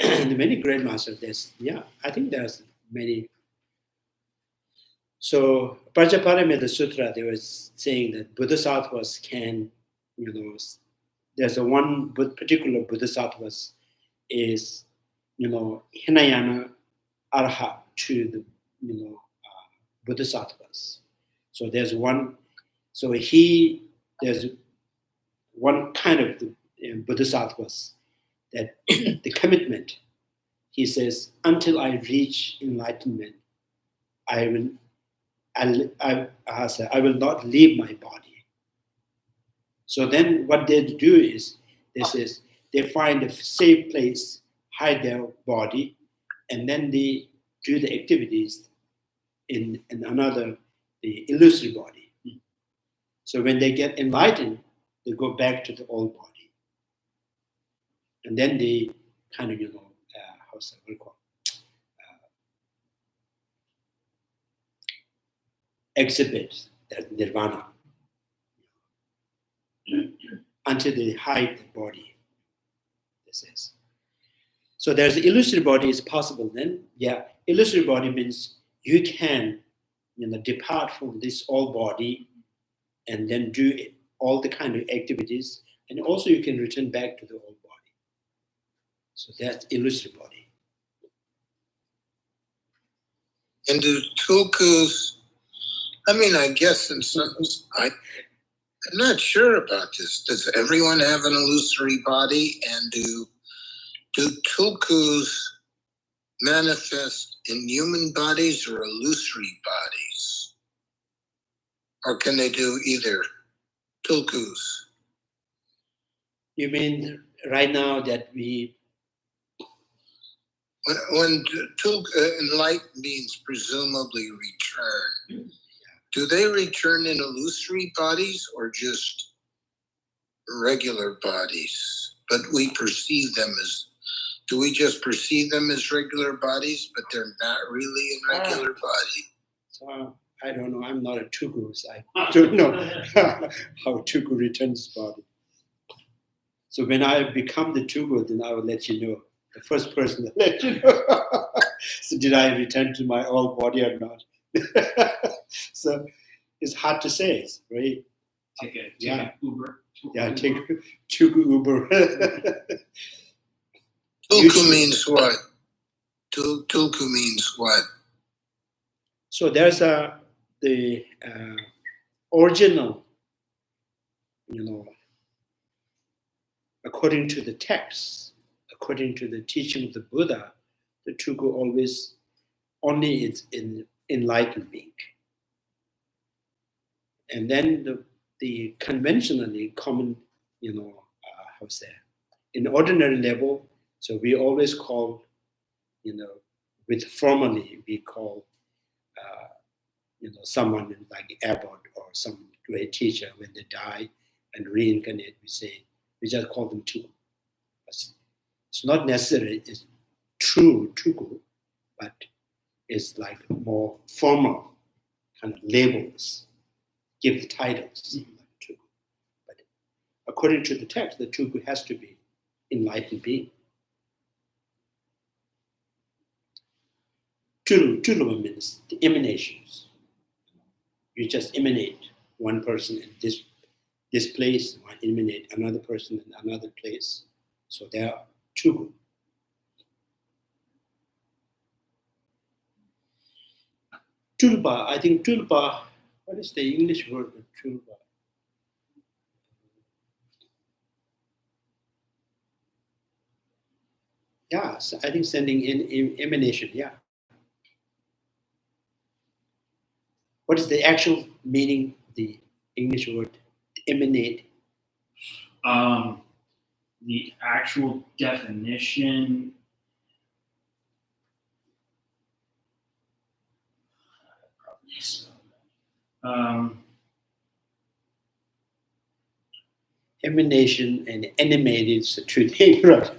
And many great masters. I think there's many. So Prajaparamita Sutra, they were saying that Bodhisattvas can, there's a one particular Bodhisattvas is, Hinayana Arhat to the, Bodhisattvas. So there's one kind of the Bodhisattvas that the commitment, he says, until I reach enlightenment, I will not leave my body. So then what they do is, they find a safe place, hide their body, and then they do the activities in another, the illusory body. So when they get enlightened, they go back to the old body. And then they kind of, exhibit that nirvana until they hide the body, this is. So there's the illusory body is possible then. Yeah, illusory body means you can, depart from this old body and then do all the kind of activities, and also you can return back to the old body. So that's illusory body. And do tulkus, I guess in some, I'm not sure about this. Does everyone have an illusory body? And do tulkus manifest in human bodies or illusory bodies? Or can they do either? Tulkus. You mean right now that we... When enlightened beings presumably return, do they return in illusory bodies or just regular bodies? But we perceive them as, do we just perceive them as regular bodies, but they're not really in regular body? So I don't know. I'm not a tulku, so I don't know how tulku returns body. So when I become the tulku, then I will let you know. The first person to let you know. So did I return to my old body or not? So it's hard to say, right? Take an Uber. Yeah, take Uber. Tulku means what? Tulku means what? So there's the original, according to the text, according to the teaching of the Buddha, the tulku always only is in enlightened being. And then the conventionally common, in ordinary level, so we always call, with formally, we call, someone like abbot or some great teacher, when they die and reincarnate, we just call them tulku. It's not necessarily it's true tulku, but it's like more formal kind of labels, give the titles. Like tulku. But according to the text, the tulku has to be enlightened being. Tulu means the emanations. You just emanate one person, and this this place, might eliminate another person in another place. So there are two groups. Tulpa, I think tulpa, what is the English word for tulpa? Yeah, so I think sending in emanation, yeah. What is the actual meaning of the English word emanate? The actual definition. Emanation and animated is the two things, right?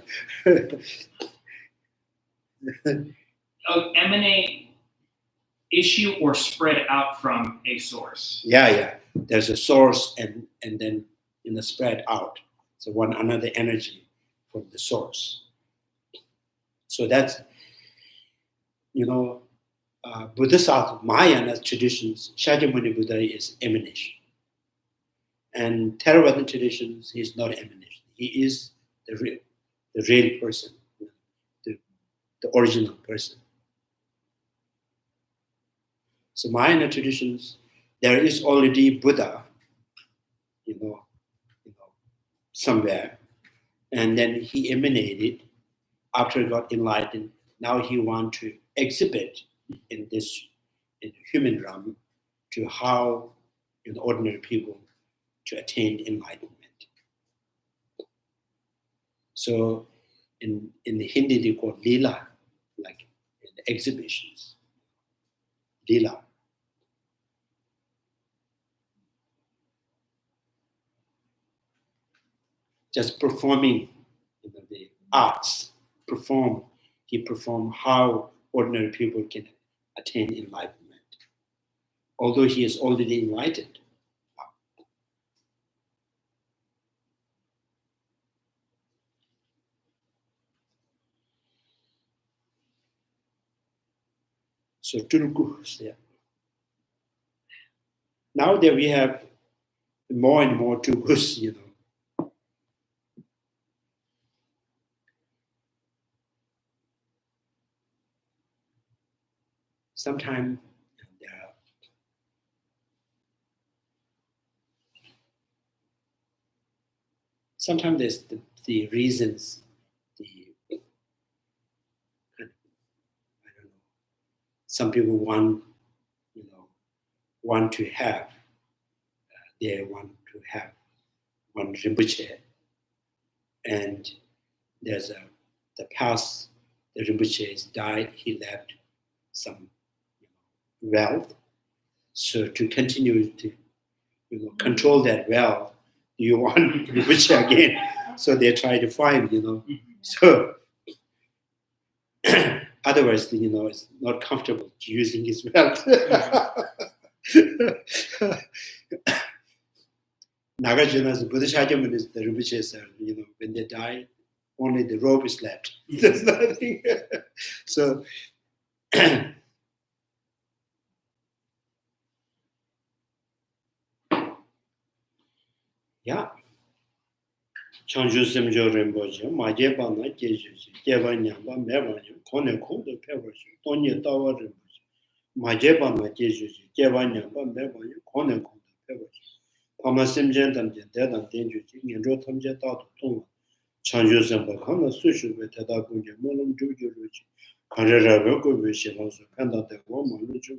Emanate, issue or spread out from a source. Yeah. There's a source and then in the spread out. So one another energy from the source. So that's, Bodhisattva, Mahayana traditions, Shakyamuni Buddha is emanation. And Theravada traditions, he is not emanation. He is the real person, the original person. So Mahayana traditions, there is already Buddha, somewhere, and then he emanated after he got enlightened. Now he wants to exhibit in the human realm to how ordinary people to attain enlightenment. So in the Hindi they call lila, like in the exhibitions. Lila. Just performing the arts, he performed how ordinary people can attain enlightenment. Although he is already enlightened. So Tulku, yeah. Now that we have more and more Tulkus, sometimes there's the reasons, I don't know, some people want to have, they want to have one Rinpoche, and there's the past, the Rinpoche has died, he left some wealth. So to continue to control that wealth, you want Rinpoche again. So they try to find, So otherwise, it's not comfortable using his wealth. Nagarjuna's Bodhisattva is the Rinpoche said, when they die, only the robe is left. There's nothing. So yeah. Chanju Simjo Rinpoche, Majeba na Jejuji, Jeva Nyamba, Mevanju, Kone Kodo Pevashi, Tonya Tawa Rinpoche, Majeba na Jejuji, Jeva Nyamba, Mevanju, Kone Kodo Pevashi, Pama Simjen Tamje, Dedan Tenjuji, Ngendro Tamje Tato Tonga, Chanju Simba, Kana Sushu, Tada Kunja, Molum Juju Ruchi, Karera Voko Vishi, House, Panda de Goma Luchu,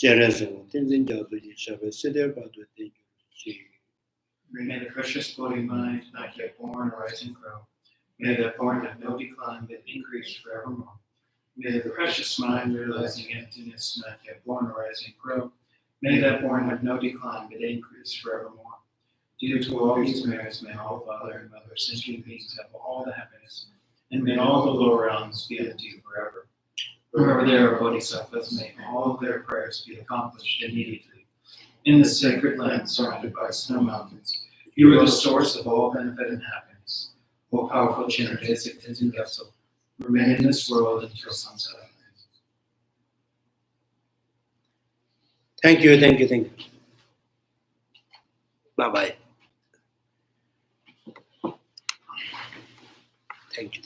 Jerezo, Tinzin Jazu, Yishabe, Sede Badu, Tenjuji. May the precious Bodhi mind, not yet born, arise and grow. May that born have no decline, but increase forevermore. May the precious mind, realizing emptiness, not yet born, arise and grow. May that born have no decline, but increase forevermore. Due to all these merits, may all Father and Mother sentient beings have all the happiness, and may all the lower realms be unto you forever. Wherever there are Bodhisattvas, may all of their prayers be accomplished immediately. In the sacred land surrounded by snow mountains, you are the source of all benefit and happiness. O powerful Chandrakirti Vessel, remain in this world until sunset. Thank you. Bye-bye. Thank you.